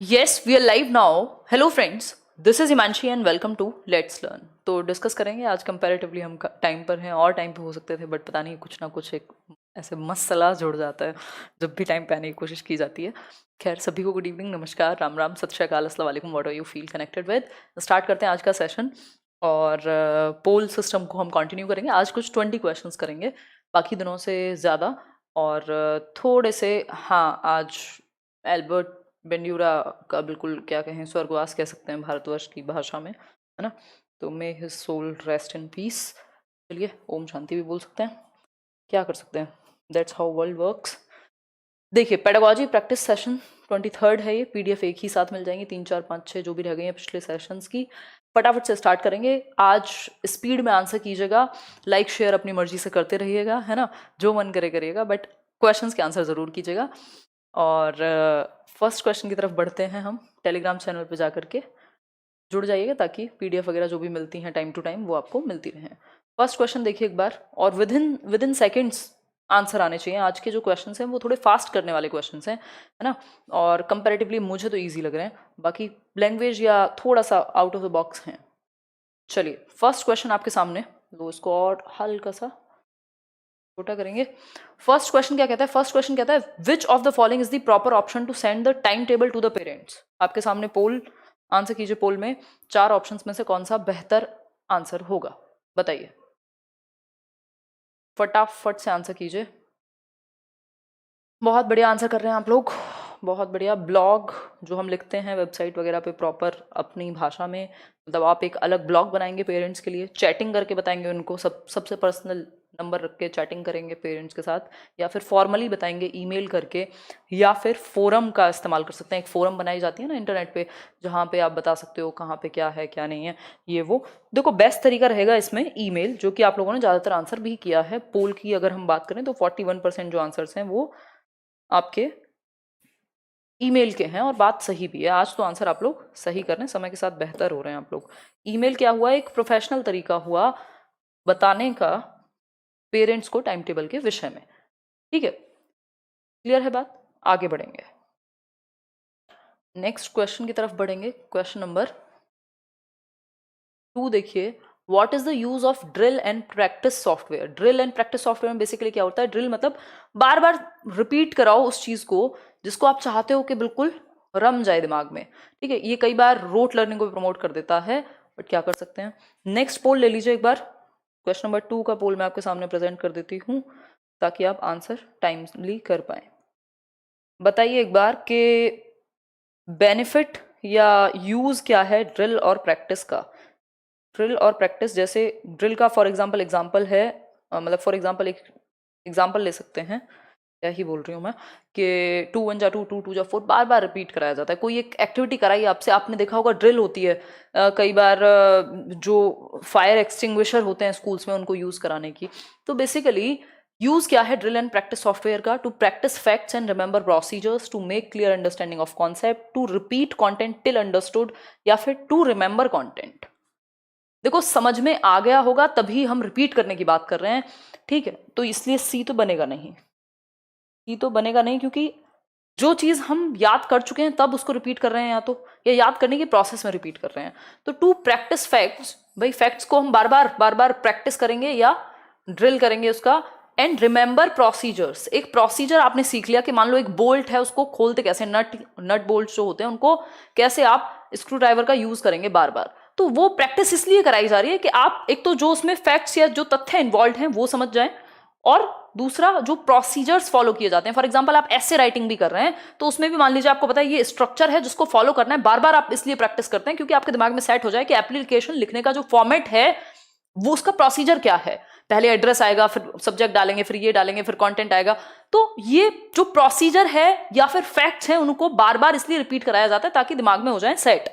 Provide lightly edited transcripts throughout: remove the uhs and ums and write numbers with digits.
Yes, we are live now. Hello friends, this is Himanshi and welcome to Let's Learn. तो discuss करेंगे आज comparatively हम time पर हैं और टाइम पे हो सकते थे बट पता नहीं कुछ ना कुछ एक ऐसे मसला जुड़ जाता है जब भी टाइम पे आने की कोशिश की जाती है. खैर सभी को गुड इवनिंग, नमस्कार, राम राम, सत श्री अकाल, अस्सलाम वालेकुम, what are you feel connected with. Start करते हैं आज का सेशन और पोल सिस्टम को हम कंटिन्यू करेंगे. आज कुछ 20 क्वेश्चंस करेंगे बाकी दिनों से ज़्यादा और थोड़े से हाँ आज एल्बर्ट बेंड्यूरा का बिल्कुल क्या कहें स्वर्गवास कह सकते हैं भारतवर्ष की भाषा में, है ना. तो may his soul rest in peace. चलिए ओम शांति भी बोल सकते हैं, क्या कर सकते हैं, दैट्स हाउ वर्ल्ड वर्क्स. देखिए पेडागोजी प्रैक्टिस सेशन 23rd है ये. पीडीएफ एक ही साथ मिल जाएंगी, 3 4 5 6 जो भी रह गई हैं पिछले सेशंस की. फटाफट से स्टार्ट करेंगे. आज स्पीड में आंसर कीजिएगा, लाइक शेयर अपनी मर्जी से करते रहिएगा, है ना, जो मन करे करिएगा, बट क्वेश्चंस के आंसर ज़रूर कीजिएगा. और फर्स्ट क्वेश्चन की तरफ बढ़ते हैं हम. टेलीग्राम चैनल पे जा करके जुड़ जाइएगा ताकि पीडीएफ वगैरह जो भी मिलती हैं टाइम टू टाइम वो आपको मिलती रहें. फर्स्ट क्वेश्चन देखिए एक बार और विद इन सेकेंड्स आंसर आने चाहिए. आज के जो क्वेश्चंस हैं वो थोड़े फास्ट करने वाले क्वेश्चंस हैं, है ना, और कंपैरेटिवली मुझे तो ईजी लग रहे हैं, बाकी लैंग्वेज या थोड़ा सा आउट ऑफ द बॉक्स हैं. चलिए फर्स्ट क्वेश्चन आपके सामने, तो इसको और हल्का सा छोटा करेंगे. फर्स्ट क्वेश्चन क्या कहता है? फर्स्ट क्वेश्चन कहता है which of the following is the proper option to send the time table to the parents. आपके सामने पोल, आंसर कीजिए. पोल में 4 ऑप्शंस में से कौन सा बेहतर आंसर होगा, बताइए. फटाफट से आंसर कीजिए. बहुत बढ़िया आंसर कर रहे हैं आप लोग, बहुत बढ़िया. ब्लॉग जो हम लिखते हैं वेबसाइट वगैरह पे प्रॉपर अपनी भाषा में, मतलब आप एक अलग ब्लॉग बनाएंगे पेरेंट्स के लिए, चैटिंग करके बताएंगे उनको, सबसे पर्सनल नंबर रख के चैटिंग करेंगे पेरेंट्स के साथ, या फिर फॉर्मली बताएंगे ईमेल करके, या फिर फोरम का इस्तेमाल कर सकते हैं. एक फोरम बनाई जाती है ना इंटरनेट पे, जहाँ पे आप बता सकते हो कहाँ पे क्या है क्या नहीं है, ये वो. देखो बेस्ट तरीका रहेगा इसमें ईमेल, जो कि आप लोगों ने ज़्यादातर आंसर भी किया है. पोल की अगर हम बात करें तो 41% जो आंसर्स हैं वो आपके ईमेल के हैं, और बात सही भी है. आज तो आंसर आप लोग सही कर रहे हैं, समय के साथ बेहतर हो रहे हैं आप लोग. ईमेल क्या हुआ, एक प्रोफेशनल तरीका हुआ बताने का पेरेंट्स को टाइम टेबल के विषय में. ठीक है, क्लियर है बात. आगे बढ़ेंगे, नेक्स्ट क्वेश्चन की तरफ बढ़ेंगे. क्वेश्चन नंबर 2 देखिए. What is the use of drill and practice software. Drill and practice software में बेसिकली क्या होता है? ड्रिल मतलब बार बार रिपीट कराओ उस चीज को जिसको आप चाहते हो कि बिल्कुल रम जाए दिमाग में. ठीक है, ये कई बार रोट लर्निंग को भी प्रमोट कर देता है, बट क्या कर सकते हैं. नेक्स्ट पोल ले लीजिए एक बार. क्वेश्चन नंबर 2 का पोल मैं आपके सामने प्रेजेंट कर देती हूँ ताकि आप आंसर टाइमली कर पाए. बताइए एक बार कि बेनिफिट या यूज क्या है ड्रिल और प्रैक्टिस का. ड्रिल और प्रैक्टिस, जैसे ड्रिल का फॉर एग्जाम्पल है, मतलब फॉर एग्जाम्पल एक एग्जाम्पल ले सकते हैं, क्या ही बोल रही हूँ मैं, कि 2 1 जा 2 2 2 जा 4 बार बार रिपीट कराया जाता है. कोई एक एक्टिविटी कराई आपसे, आपने देखा होगा ड्रिल होती है कई बार जो फायर एक्सटिंग्विशर होते हैं स्कूल्स में उनको यूज़ कराने की. तो बेसिकली यूज क्या है ड्रिल एंड प्रैक्टिस सॉफ्टवेयर का? To practice facts and remember procedures, to make clear understanding of concept, to repeat content till understood, या फिर टू रिमेंबर कॉन्टेंट. देखो समझ में आ गया होगा तभी हम रिपीट करने की बात कर रहे हैं, ठीक है, तो इसलिए सी तो बनेगा नहीं. सी तो बनेगा नहीं क्योंकि जो चीज हम याद कर चुके हैं तब उसको रिपीट कर रहे हैं, या याद करने की प्रोसेस में रिपीट कर रहे हैं. तो टू प्रैक्टिस फैक्ट्स, भाई फैक्ट्स को हम बार बार प्रैक्टिस करेंगे या ड्रिल करेंगे उसका. एंड रिमेंबर प्रोसीजर्स, एक प्रोसीजर आपने सीख लिया कि मान लो एक बोल्ट है, उसको खोलते कैसे, नट बोल्ट जो होते हैं उनको कैसे आप स्क्रू ड्राइवर का यूज करेंगे बार बार. तो वो प्रैक्टिस इसलिए कराई जा रही है कि आप एक तो जो उसमें फैक्ट्स या जो तथ्य इन्वॉल्व हैं वो समझ जाएं, और दूसरा जो प्रोसीजर्स फॉलो किए जाते हैं. फॉर एग्जांपल आप ऐसे राइटिंग भी कर रहे हैं तो उसमें भी मान लीजिए आपको पता है ये स्ट्रक्चर है जिसको फॉलो करना है, बार बार आप इसलिए प्रैक्टिस करते हैं क्योंकि आपके दिमाग में सेट हो जाए कि एप्लीकेशन लिखने का जो फॉर्मेट है वो उसका प्रोसीजर क्या है. पहले एड्रेस आएगा, फिर सब्जेक्ट डालेंगे, फिर ये डालेंगे, फिर कंटेंट आएगा. तो ये जो प्रोसीजर है या फिर फैक्ट्स हैं उनको बार बार इसलिए रिपीट कराया जाता है ताकि दिमाग में हो जाए सेट.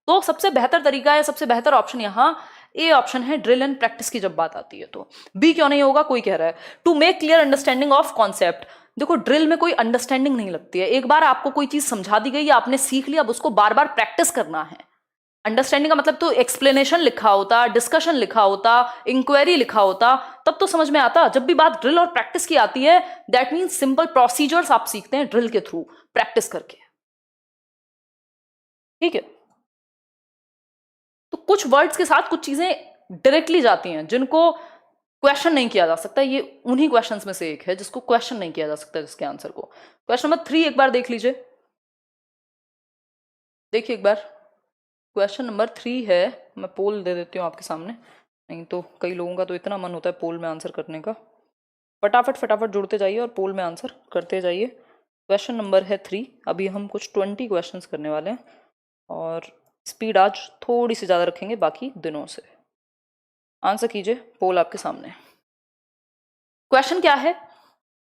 तो सबसे बेहतर तरीका है, सबसे बेहतर ऑप्शन यहाँ ए ऑप्शन है, ड्रिल एंड प्रैक्टिस की जब बात आती है. तो बी क्यों नहीं होगा, कोई कह रहा है. To make clear understanding of concept. देखो ड्रिल में कोई अंडरस्टैंडिंग नहीं लगती है, एक बार आपको कोई चीज समझा दी गई या आपने सीख लिया, अब उसको बार बार प्रैक्टिस करना है. अंडरस्टैंडिंग का मतलब तो एक्सप्लेनेशन लिखा होता, डिस्कशन लिखा होता, इंक्वायरी लिखा होता, तब तो समझ में आता. जब भी बात ड्रिल और प्रैक्टिस की आती है दैट मीन्स सिंपल प्रोसीजर्स आप सीखते हैं ड्रिल के थ्रू, प्रैक्टिस करके. ठीक है। तो कुछ वर्ड्स के साथ कुछ चीजें डायरेक्टली जाती हैं जिनको क्वेश्चन नहीं किया जा सकता। ये उन्हीं क्वेश्चंस में से एक है जिसको क्वेश्चन नहीं किया जा सकता, जिसके आंसर को। क्वेश्चन नंबर 3 एक बार देख लीजिए, देखिए एक बार। क्वेश्चन नंबर 3 है, मैं पोल दे देती हूँ आपके सामने, नहीं तो कई लोगों का तो इतना मन होता है पोल में आंसर करने का। फटाफट फटाफट जुड़ते जाइए और पोल में आंसर करते जाइए। क्वेश्चन नंबर है 3। अभी हम कुछ 20 क्वेश्चंस करने वाले हैं और स्पीड आज थोड़ी सी ज़्यादा रखेंगे बाकी दिनों से। आंसर कीजिए, पोल आपके सामने। क्वेश्चन क्या है?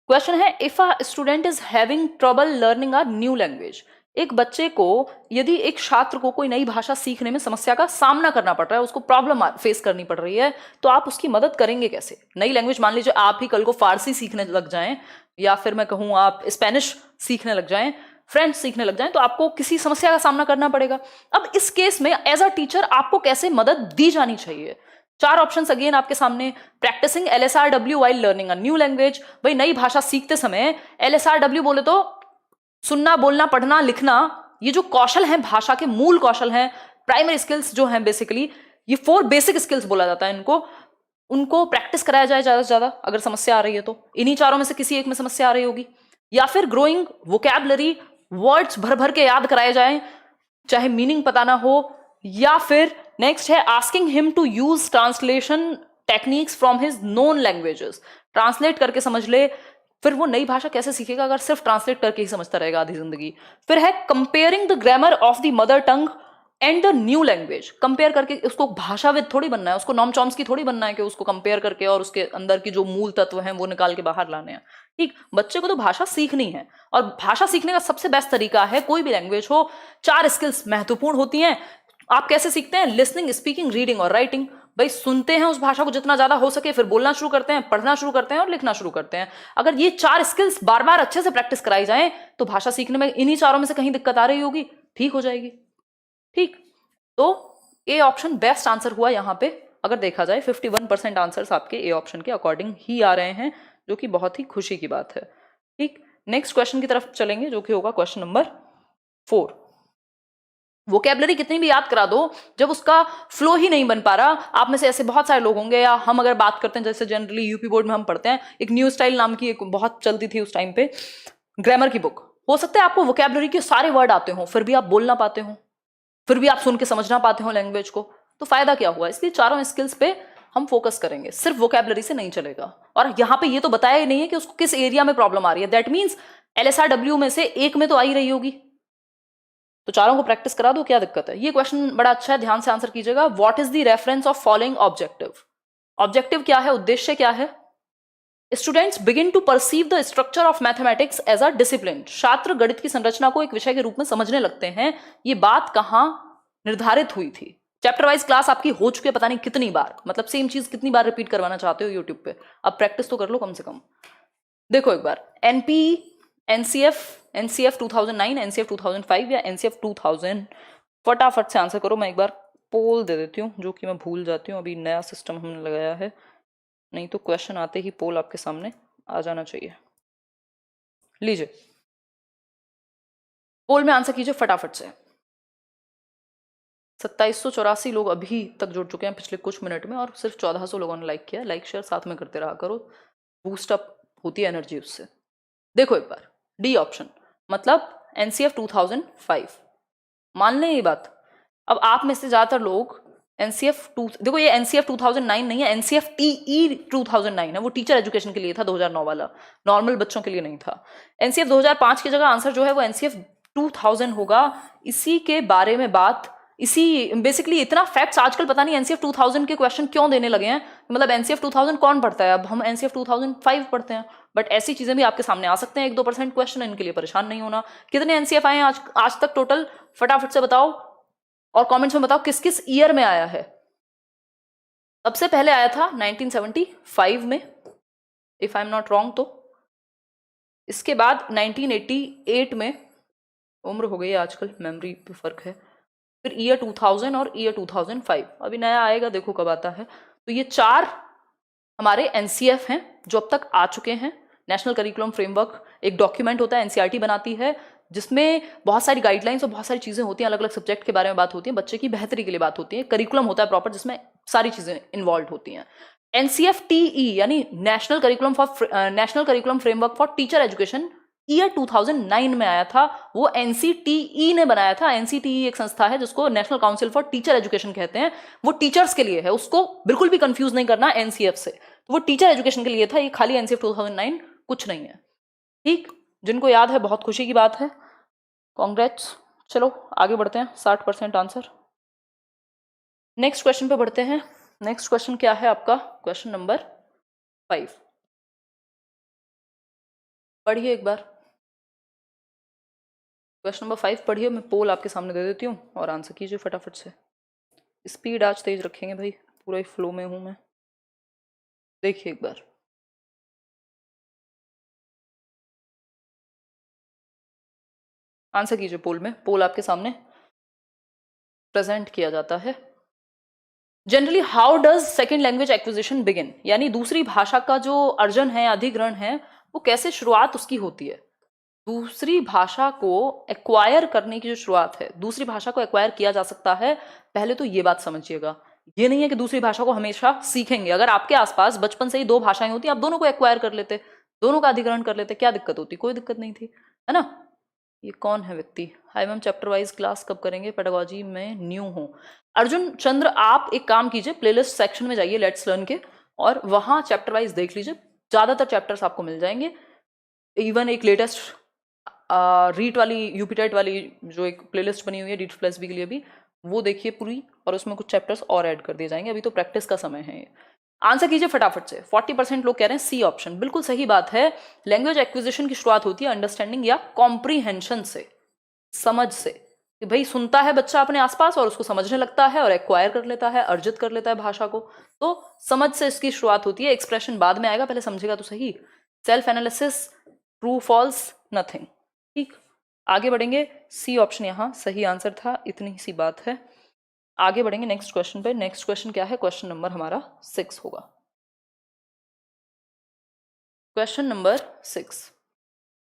क्वेश्चन है, if a student is having trouble learning a new language. एक बच्चे को, यदि एक छात्र को कोई नई भाषा सीखने में समस्या का सामना करना पड़ रहा है, उसको प्रॉब्लम फेस करनी पड़ रही है, तो आप उसकी मदद करेंगे कैसे? नई लैंग्वेज, मान लीजिए आप ही कल को फारसी सीखने लग जाएं, या फिर मैं कहूं आप स्पेनिश सीखने लग जाएं, फ्रेंच सीखने लग जाएं, तो आपको किसी समस्या का सामना करना पड़ेगा। अब इस केस में एज अ टीचर आपको कैसे मदद दी जानी चाहिए? 4 ऑप्शंस अगेन आपके सामने। Practising LSRW while learning a new language. भाई नई भाषा सीखते समय LSRW बोले तो सुनना, बोलना, पढ़ना, लिखना, ये जो कौशल हैं, भाषा के मूल कौशल हैं, प्राइमरी स्किल्स जो हैं, बेसिकली ये 4 बेसिक स्किल्स बोला जाता है इनको, उनको प्रैक्टिस कराया जाए ज्यादा से ज्यादा। अगर समस्या आ रही है तो इन्हीं चारों में से किसी एक में समस्या आ रही होगी। या फिर ग्रोइंग वोकैबुलरी, वर्ड्स भर भर के याद कराए जाए, चाहे मीनिंग पता ना हो। या फिर नेक्स्ट है asking him to use translation techniques from his known languages. Translate करके समझ ले। फिर वो नई भाषा कैसे सीखेगा अगर सिर्फ ट्रांसलेट करके ही समझता रहेगा आधी जिंदगी? फिर है comparing the grammar of the mother tongue and the new language. Compare करके, उसको भाषाविद थोड़ी बनना है, उसको नॉम चॉम्स्की थोड़ी बनना है कि उसको कंपेयर करके और उसके अंदर की जो मूल तत्व हैं वो निकाल के बाहर लाने हैं। ठीक, बच्चे को तो भाषा सीखनी है, और भाषा सीखने का सबसे बेस्ट तरीका है, कोई भी लैंग्वेज हो, 4 स्किल्स महत्वपूर्ण होती हैं। आप कैसे सीखते हैं? लिसनिंग, स्पीकिंग, रीडिंग और राइटिंग। भाई सुनते हैं उस भाषा को जितना ज्यादा हो सके, फिर बोलना शुरू करते हैं, पढ़ना शुरू करते हैं और लिखना शुरू करते हैं। अगर ये 4 स्किल्स बार बार अच्छे से प्रैक्टिस कराई जाए तो भाषा सीखने में इन्हीं चारों में से कहीं दिक्कत आ रही होगी, ठीक हो जाएगी। ठीक, तो ए ऑप्शन बेस्ट आंसर हुआ यहां पे। अगर देखा जाए 51% आंसर्स आपके ए ऑप्शन के अकॉर्डिंग ही आ रहे हैं, जो कि बहुत ही खुशी की बात है। ठीक, नेक्स्ट क्वेश्चन की तरफ चलेंगे, जो कि होगा क्वेश्चन नंबर 4। वोकैबुलरी कितनी भी याद करा दो, जब उसका फ्लो ही नहीं बन पा रहा। आप में से ऐसे बहुत सारे लोग होंगे, या हम अगर बात करते हैं जैसे जनरली यूपी बोर्ड में हम पढ़ते हैं, एक न्यू स्टाइल नाम की एक बहुत चलती थी उस टाइम पे ग्रामर की बुक। हो सकता है आपको वोकैबुलरी के सारे वर्ड आते हो, फिर भी आप बोलना पाते हो, फिर भी आप सुन के समझना पाते हो लैंग्वेज को, तो फायदा क्या हुआ? इसलिए चारों स्किल्स पे हम फोकस करेंगे, सिर्फ वोकैबुलरी से नहीं चलेगा। और यहाँ पे ये तो बताया ही नहीं है कि उसको किस एरिया में प्रॉब्लम आ रही है। दैट मीन्स LSRW में से एक में तो आ ही रही होगी, तो चारों को प्रैक्टिस करा दो, क्या दिक्कत है? ये क्वेश्चन बड़ा अच्छा है, ध्यान से आंसर कीजिएगा। What is the reference of following objective? Objective क्या है? उद्देश्य क्या है? Students begin to perceive the structure of mathematics as a discipline. छात्र गणित की संरचना को एक विषय के रूप में समझने लगते हैं। ये बात कहां निर्धारित हुई थी? चैप्टर वाइज क्लास आपकी हो चुकी है पता नहीं कितनी बार, मतलब सेम चीज कितनी बार रिपीट करवाना चाहते हो यूट्यूब पे? अब प्रैक्टिस तो कर लो कम से कम। देखो एक बार, एनसीएफ 2009, एनसीएफ 2005 या एनसीएफ 2000, फटाफट से आंसर करो। मैं एक बार पोल दे देती हूँ, जो कि मैं भूल जाती हूँ, अभी नया सिस्टम हमने लगाया है, नहीं तो क्वेश्चन आते ही पोल आपके सामने आ जाना चाहिए। लीजिए, पोल में आंसर कीजिए फटाफट से। 2784 लोग अभी तक जुड़ चुके हैं पिछले कुछ मिनट में, और सिर्फ 1400 लोगों ने लाइक किया। लाइक शेयर साथ में करते रहा करो, बूस्ट अप होती है एनर्जी उससे। देखो एक बार, डी ऑप्शन मतलब एनसीएफ 2005। मान लें ये बात। अब आप में से ज्यादातर लोग एनसीएफ देखो ये एनसीएफ 2009 नहीं है, एनसीएफ टीई 2009 है। वो टीचर एजुकेशन के लिए था 2009 वाला, नॉर्मल बच्चों के लिए नहीं था। एनसीएफ 2005 की जगह आंसर जो है वो एनसीएफ 2000 होगा। इसी के बारे में बात, इसी बेसिकली इतना फैक्ट्स आजकल पता नहीं एनसीएफ 2000 के क्वेश्चन क्यों देने लगे हैं। मतलब एनसीएफ 2000 कौन पढ़ता है? अब हम एनसीएफ 2005 पढ़ते हैं। बट ऐसी चीजें भी आपके सामने आ सकते हैं, 1-2% क्वेश्चन, इनके लिए परेशान नहीं होना। कितने एनसीएफ आए हैं आज तक टोटल? फटाफट से बताओ और कमेंट्स में बताओ किस किस ईयर में आया है। सबसे पहले आया था 1975 में, if I am not wrong. तो इसके बाद 1988 में, उम्र हो गई है आजकल, मेमोरी पे फर्क है। फिर ईयर 2000 और ईयर 2005। अभी नया आएगा, देखो कब आता है। तो ये 4 हमारे एनसीएफ हैं जो अब तक आ चुके हैं। नेशनल करिकुलम फ्रेमवर्क एक डॉक्यूमेंट होता है, एनसीईआरटी बनाती है, जिसमें बहुत सारी गाइडलाइंस और बहुत सारी चीज़ें होती हैं, अलग अलग सब्जेक्ट के बारे में बात होती है, बच्चे की बेहतरी के लिए बात होती है, करिकुलम होता है प्रॉपर जिसमें सारी चीज़ें इन्वॉल्व होती हैं। NCFTE यानी national curriculum framework for teacher education year 2009 में आया था, वो NCTE ने बनाया था। NCTE एक संस्था है जिसको national council for teacher education कहते हैं, वो टीचर्स के लिए है, उसको बिल्कुल भी कंफ्यूज नहीं करना NCF से। तो वो टीचर एजुकेशन के लिए था, ये खाली NCF 2009 कुछ नहीं है। ठीक, जिनको याद है बहुत खुशी की बात है, कांग्रेट्स। चलो आगे बढ़ते हैं, 60% आंसर। नेक्स्ट क्वेश्चन पे बढ़ते हैं। नेक्स्ट क्वेश्चन क्या है आपका? क्वेश्चन नंबर 5 पढ़िए एक बार। क्वेश्चन नंबर 5 पढ़िए, मैं पोल आपके सामने दे देती हूँ और आंसर कीजिए फटाफट से। स्पीड आज तेज रखेंगे भाई, पूरा ही फ्लो में हूँ मैं। देखिए एक बार, आंसर कीजिए पोल में। पोल आपके सामने प्रेजेंट किया जाता है। Generally how does second language acquisition begin, यानी दूसरी भाषा का जो अर्जन है, अधिग्रहण है, वो कैसे शुरुआत उसकी होती है? दूसरी भाषा को एक्वायर करने की जो शुरुआत है, दूसरी भाषा को एक्वायर किया जा सकता है। पहले तो ये बात समझिएगा, ये नहीं है कि दूसरी भाषा को हमेशा सीखेंगे। अगर आपके आसपास बचपन से ही 2 भाषाएं होती, आप दोनों को एक्वायर कर लेते, दोनों का अधिग्रहण कर लेते, क्या दिक्कत होती? कोई दिक्कत नहीं थी, है ना। ये कौन है व्यक्ति? Hi ma'am, chapter wise class कब करेंगे? पेडागोजी में न्यू हूँ। अर्जुन चंद्र, आप एक काम कीजिए, प्लेलिस्ट सेक्शन में जाइए लेट्स लर्न के, और वहां चैप्टर वाइज देख लीजिए, ज्यादातर चैप्टर्स आपको मिल जाएंगे। इवन एक लेटेस्ट रीट वाली, यूपीटेट वाली जो एक प्लेलिस्ट बनी हुई है रीट प्लस बी के लिए भी, वो देखिए पूरी, और उसमें कुछ चैप्टर्स और ऐड कर दिए जाएंगे। अभी तो प्रैक्टिस का समय है ये। आंसर कीजिए फटाफट से। 40% लोग कह रहे हैं सी ऑप्शन, बिल्कुल सही बात है। लैंग्वेज एक्विजिशन की शुरुआत होती है अंडरस्टैंडिंग या कॉम्प्रीहेंशन से, समझ से, कि भाई सुनता है बच्चा अपने आसपास और उसको समझने लगता है और एक्वायर कर लेता है, अर्जित कर लेता है भाषा को, तो समझ से इसकी शुरुआत होती है। एक्सप्रेशन बाद में आएगा, पहले समझेगा तो सही। Self analysis, true false, nothing. ठीक, आगे बढ़ेंगे। सी ऑप्शन यहाँ सही आंसर था, इतनी ही सी बात है। आगे बढ़ेंगे नेक्स्ट क्वेश्चन पे। नेक्स्ट क्वेश्चन क्या है? क्वेश्चन नंबर हमारा 6 होगा। Question number 6,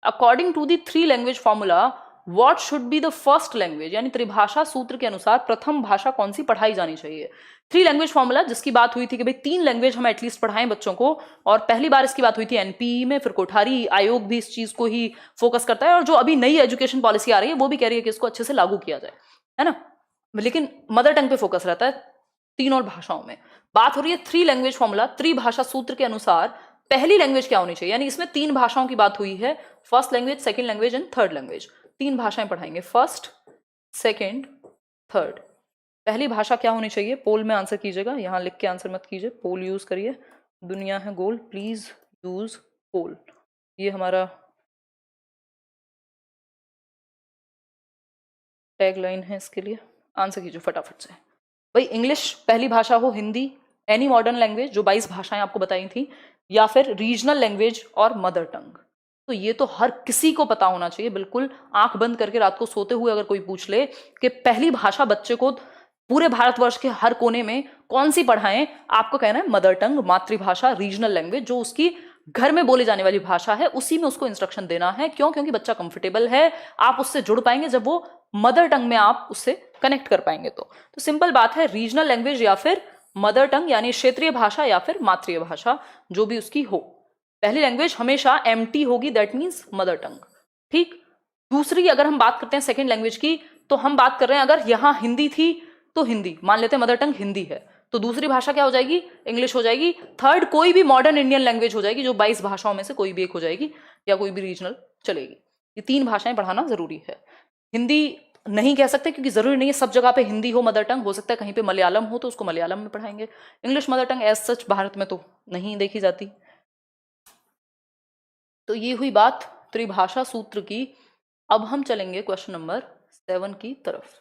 according to the 3 language formula what should be the first language, यानी त्रिभाषा सूत्र के अनुसार प्रथम भाषा कौन सी पढ़ाई जानी चाहिए? 3 लैंग्वेज फॉर्मूला, जिसकी बात हुई थी कि भाई 3 लैंग्वेज हम एटलीस्ट पढ़ाएं बच्चों को, और पहली बार इसकी बात हुई थी एनपीई में, फिर कोठारी आयोग भी इस चीज को ही फोकस करता है, और जो अभी नई एजुकेशन पॉलिसी आ रही है वो भी कह रही है कि इसको अच्छे से लागू किया जाए, है ना। लेकिन मदर टंग पे फोकस रहता है, 3 और भाषाओं में। बात हो रही है 3 लैंग्वेज फॉर्मूला, त्रिभाषा सूत्र के अनुसार पहली लैंग्वेज क्या होनी चाहिए, यानी इसमें 3 भाषाओं की बात हुई है, first language, second language and third language. 3 भाषाएं पढ़ाएंगे, फर्स्ट, सेकंड, थर्ड। पहली भाषा क्या होनी चाहिए? पोल में आंसर कीजिएगा, यहां लिख के आंसर मत कीजिए, पोल यूज करिए। दुनिया है गोल, प्लीज यूज पोल। ये हमारा टैग लाइन है इसके लिए। आंसर कीजिए फटाफट से भाई। इंग्लिश पहली भाषा हो, हिंदी, एनी मॉडर्न लैंग्वेज जो 22 भाषाएं आपको बताई थी, या फिर रीजनल लैंग्वेज और मदर टंग। तो ये तो हर किसी को पता होना चाहिए, बिल्कुल आंख बंद करके रात को सोते हुए अगर कोई पूछ ले कि पहली भाषा बच्चे को पूरे भारतवर्ष के हर कोने में कौन सी पढ़ाएं, आपको कहना है मदर टंग, मातृभाषा, रीजनल लैंग्वेज, जो उसकी घर में बोली जाने वाली भाषा है, उसी में उसको इंस्ट्रक्शन देना है। क्यों? क्योंकि बच्चा कंफर्टेबल है, आप उससे जुड़ पाएंगे जब वो मदर टंग में आप उससे कनेक्ट कर पाएंगे। तो सिंपल बात है, रीजनल लैंग्वेज या फिर मदर टंग, यानी क्षेत्रीय भाषा या फिर मातृ भाषा, जो भी उसकी हो। पहली लैंग्वेज हमेशा एमटी होगी, दैट मीन्स मदर टंग। ठीक, दूसरी अगर हम बात करते हैं सेकेंड लैंग्वेज की, तो हम बात कर रहे हैं अगर यहां हिंदी थी तो हिंदी, मान लेते हैं मदर टंग हिंदी है, तो दूसरी भाषा क्या हो जाएगी? इंग्लिश हो जाएगी। थर्ड कोई भी मॉडर्न इंडियन लैंग्वेज हो जाएगी, जो 22 भाषाओं में से कोई भी एक हो जाएगी, या कोई भी रीजनल चलेगी। ये 3 भाषाएं पढ़ाना जरूरी है। हिंदी नहीं कह सकते क्योंकि जरूरी नहीं है सब जगह पे हिंदी हो मदर टंग, हो सकता है कहीं पे मलयालम हो तो उसको मलयालम में पढ़ाएंगे। English mother tongue as such Bharat में तो नहीं देखी जाती। तो ये हुई बात त्रिभाषा सूत्र की। अब हम चलेंगे क्वेश्चन नंबर 7 की तरफ।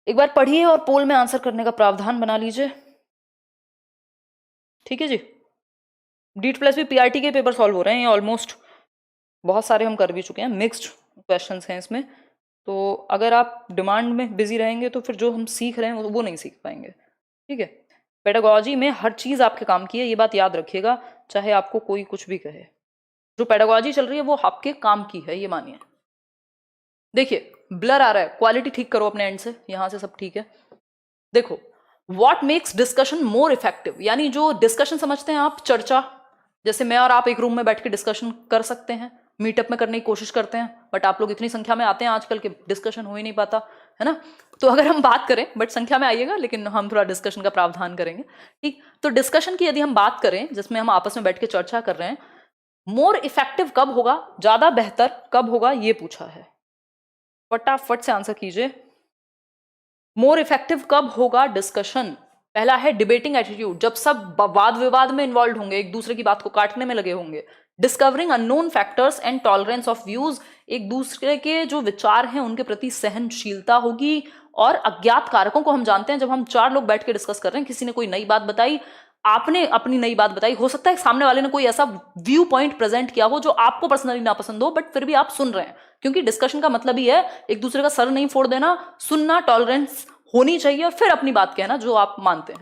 एक बार पढ़िए और पोल में आंसर करने का प्रावधान बना लीजिए, ठीक है जी। डीट प्लस भी पीआरटी के पेपर सॉल्व हो रहे हैं ऑलमोस्ट, बहुत सारे हम कर भी चुके हैं, मिक्स्ड क्वेश्चंस हैं इसमें। तो अगर आप डिमांड में बिजी रहेंगे तो फिर जो हम सीख रहे हैं वो नहीं सीख पाएंगे, ठीक है। पेडागोजी में हर चीज़ आपके काम की है, ये बात याद रखिएगा, चाहे आपको कोई कुछ भी कहे। जो पेडागोजी चल रही है वो आपके काम की है, ये मानिए। देखिए ब्लर आ रहा है, क्वालिटी ठीक करो अपने एंड से, यहां से सब ठीक है। देखो, what makes discussion more effective, यानी जो डिस्कशन समझते हैं आप, चर्चा, जैसे मैं और आप एक रूम में बैठ के डिस्कशन कर सकते हैं, मीटअप में करने की कोशिश करते हैं, बट आप लोग इतनी संख्या में आते हैं आजकल के डिस्कशन हो ही नहीं पाता है ना। तो अगर हम बात करें, बट संख्या में आइएगा, लेकिन हम थोड़ा डिस्कशन का प्रावधान करेंगे, ठीक। तो डिस्कशन की यदि हम बात करें जिसमें हम आपस में बैठ के चर्चा कर रहे हैं, मोर इफेक्टिव कब होगा, ज्यादा बेहतर कब होगा, ये पूछा है। फटाफट से आंसर कीजिए। मोर इफेक्टिव कब होगा डिस्कशन? पहला है डिबेटिंग एटीट्यूड, जब सब वाद विवाद में इन्वॉल्व होंगे, एक दूसरे की बात को काटने में लगे होंगे। Discovering unknown factors and tolerance of views, एक दूसरे के जो विचार हैं उनके प्रति सहनशीलता होगी। और अज्ञात कारकों को हम जानते हैं, जब हम 4 लोग बैठ के डिस्कस कर रहे हैं, किसी ने कोई नई बात बताई, आपने अपनी नई बात बताई, हो सकता है सामने वाले ने कोई ऐसा व्यू पॉइंट प्रेजेंट किया हो जो आपको पर्सनली ना पसंद हो, बट फिर भी आप सुन रहे हैं, क्योंकि डिस्कशन का मतलब ही है एक दूसरे का सर नहीं फोड़ देना, सुनना, टॉलरेंस होनी चाहिए, और फिर अपनी बात कहना जो आप मानते हैं,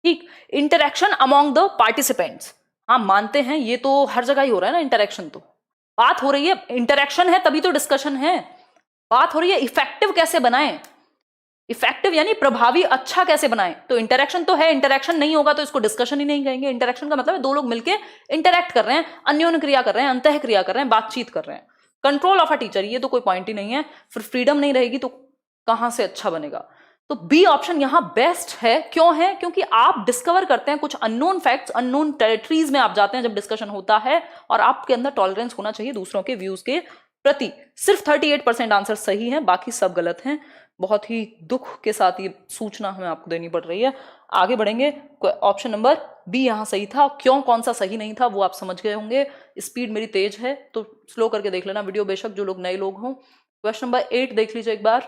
ठीक। इंटरेक्शन अमॉन्ग द पार्टिसिपेंट्स, हाँ मानते हैं, ये तो हर जगह ही हो रहा है ना इंटरेक्शन, तो बात हो रही है, इंटरेक्शन है तभी तो डिस्कशन है। बात हो रही है इफेक्टिव कैसे बनाएं, इफेक्टिव यानी प्रभावी, अच्छा कैसे बनाएं, तो इंटरेक्शन तो है, इंटरेक्शन नहीं होगा तो इसको डिस्कशन ही नहीं कहेंगे। इंटरेक्शन का मतलब है 2 लोग मिलकर इंटरेक्ट कर रहे हैं, अन्योन्य क्रिया कर रहे हैं, अंतः क्रिया कर रहे हैं, बातचीत कर रहे हैं। कंट्रोल ऑफ अ टीचर, ये तो कोई पॉइंट ही नहीं है, फिर फ्रीडम नहीं रहेगी तो कहां से अच्छा बनेगा। तो बी ऑप्शन यहां बेस्ट है। क्यों है? क्योंकि आप डिस्कवर करते हैं कुछ अननोन फैक्ट्स, अननोन टेरिटरीज में आप जाते हैं जब डिस्कशन होता है, और आपके अंदर टॉलरेंस होना चाहिए दूसरों के व्यूज के प्रति। सिर्फ 38% आंसर सही है, बाकी सब गलत हैं। बहुत ही दुख के साथ ये सूचना हमें आपको देनी पड़ रही है। आगे बढ़ेंगे, ऑप्शन नंबर बी यहां सही था। क्यों, कौन सा सही नहीं था वो आप समझ गए होंगे। स्पीड मेरी तेज है तो स्लो करके देख लेना वीडियो, बेशक जो लोग नए लोग हों। क्वेश्चन नंबर 8 देख लीजिए एक बार।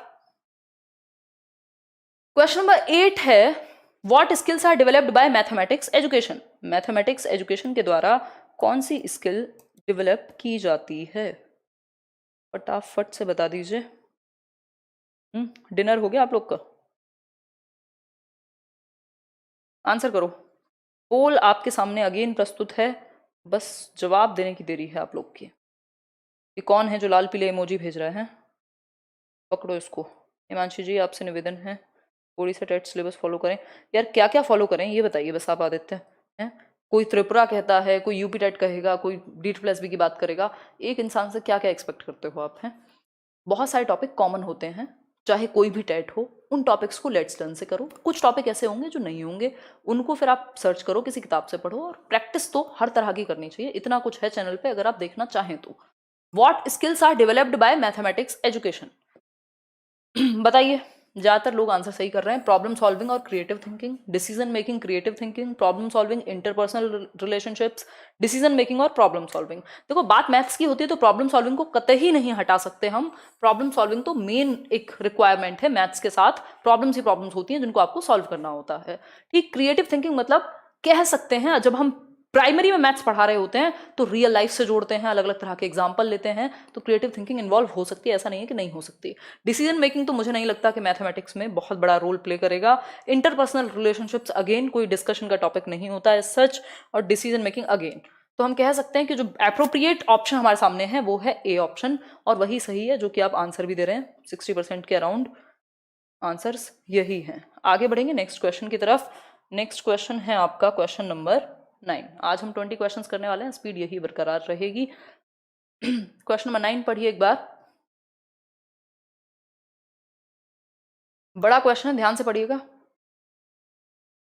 क्वेश्चन नंबर 8 है, what skills are developed by mathematics education. Mathematics education के द्वारा कौन सी स्किल डेवलप की जाती है? फटाफट से बता दीजिए। डिनर हो गया आप लोग का? आंसर करो। पोल आपके सामने अगेन प्रस्तुत है, बस जवाब देने की देरी है आप लोग की। ये कौन है जो लाल पीले इमोजी भेज रहा है? पकड़ो इसको। हिमांशी जी, आपसे निवेदन है थोड़ी सा टेट सिलेबस फॉलो करें। यार क्या क्या फॉलो करें ये बताइए बस आप आदित्य हैं। कोई त्रिपुरा कहता है, कोई यूपी टेट कहेगा, कोई DEET+B की बात करेगा। एक इंसान से क्या क्या एक्सपेक्ट करते हो आप हैं? बहुत सारे टॉपिक कॉमन होते हैं, चाहे कोई भी टेट हो। उन टॉपिक्स को लेट्स लर्न से करो। कुछ टॉपिक ऐसे होंगे जो नहीं होंगे, उनको फिर आप सर्च करो, किसी किताब से पढ़ो, और प्रैक्टिस तो हर तरह की करनी चाहिए। इतना कुछ है चैनल पे अगर आप देखना चाहें तो। What skills are developed by mathematics education? बताइए। ज्यादातर लोग आंसर सही कर रहे हैं। प्रॉब्लम सॉल्विंग और creative thinking, decision making, creative thinking, problem solving, interpersonal relationships, decision making और प्रॉब्लम सॉल्विंग। देखो बात मैथ्स की होती है तो प्रॉब्लम सॉल्विंग को कतई नहीं हटा सकते हम। प्रॉब्लम सॉल्विंग तो मेन एक रिक्वायरमेंट है मैथ्स के साथ। प्रॉब्लम्स ही प्रॉब्लम्स होती हैं जिनको आपको सॉल्व करना होता है, ठीक। क्रिएटिव थिंकिंग मतलब कह सकते हैं जब हम प्राइमरी में मैथ्स पढ़ा रहे होते हैं तो रियल लाइफ से जोड़ते हैं, अलग अलग तरह के एग्जाम्पल लेते हैं, तो क्रिएटिव थिंकिंग इन्वॉल्व हो सकती है, ऐसा नहीं है कि नहीं हो सकती। डिसीजन मेकिंग तो मुझे नहीं लगता कि मैथमेटिक्स में बहुत बड़ा रोल प्ले करेगा। इंटरपर्सनल रिलेशनशिप्स अगेन कोई डिस्कशन का टॉपिक नहीं होता है सच। और डिसीजन मेकिंग अगेन, तो हम कह सकते हैं कि जो एप्रोप्रिएट ऑप्शन हमारे सामने है वो है ए ऑप्शन, और वही सही है जो कि आप आंसर भी दे रहे हैं। 60% के अराउंड आंसर्स यही हैं। आगे बढ़ेंगे नेक्स्ट क्वेश्चन की तरफ। नेक्स्ट क्वेश्चन है आपका क्वेश्चन नंबर 9। आज हम 20 क्वेश्चंस करने वाले हैं, स्पीड यही बरकरार रहेगी। क्वेश्चन नंबर 9 पढ़िए एक बार। बड़ा क्वेश्चन है, ध्यान से पढ़िएगा,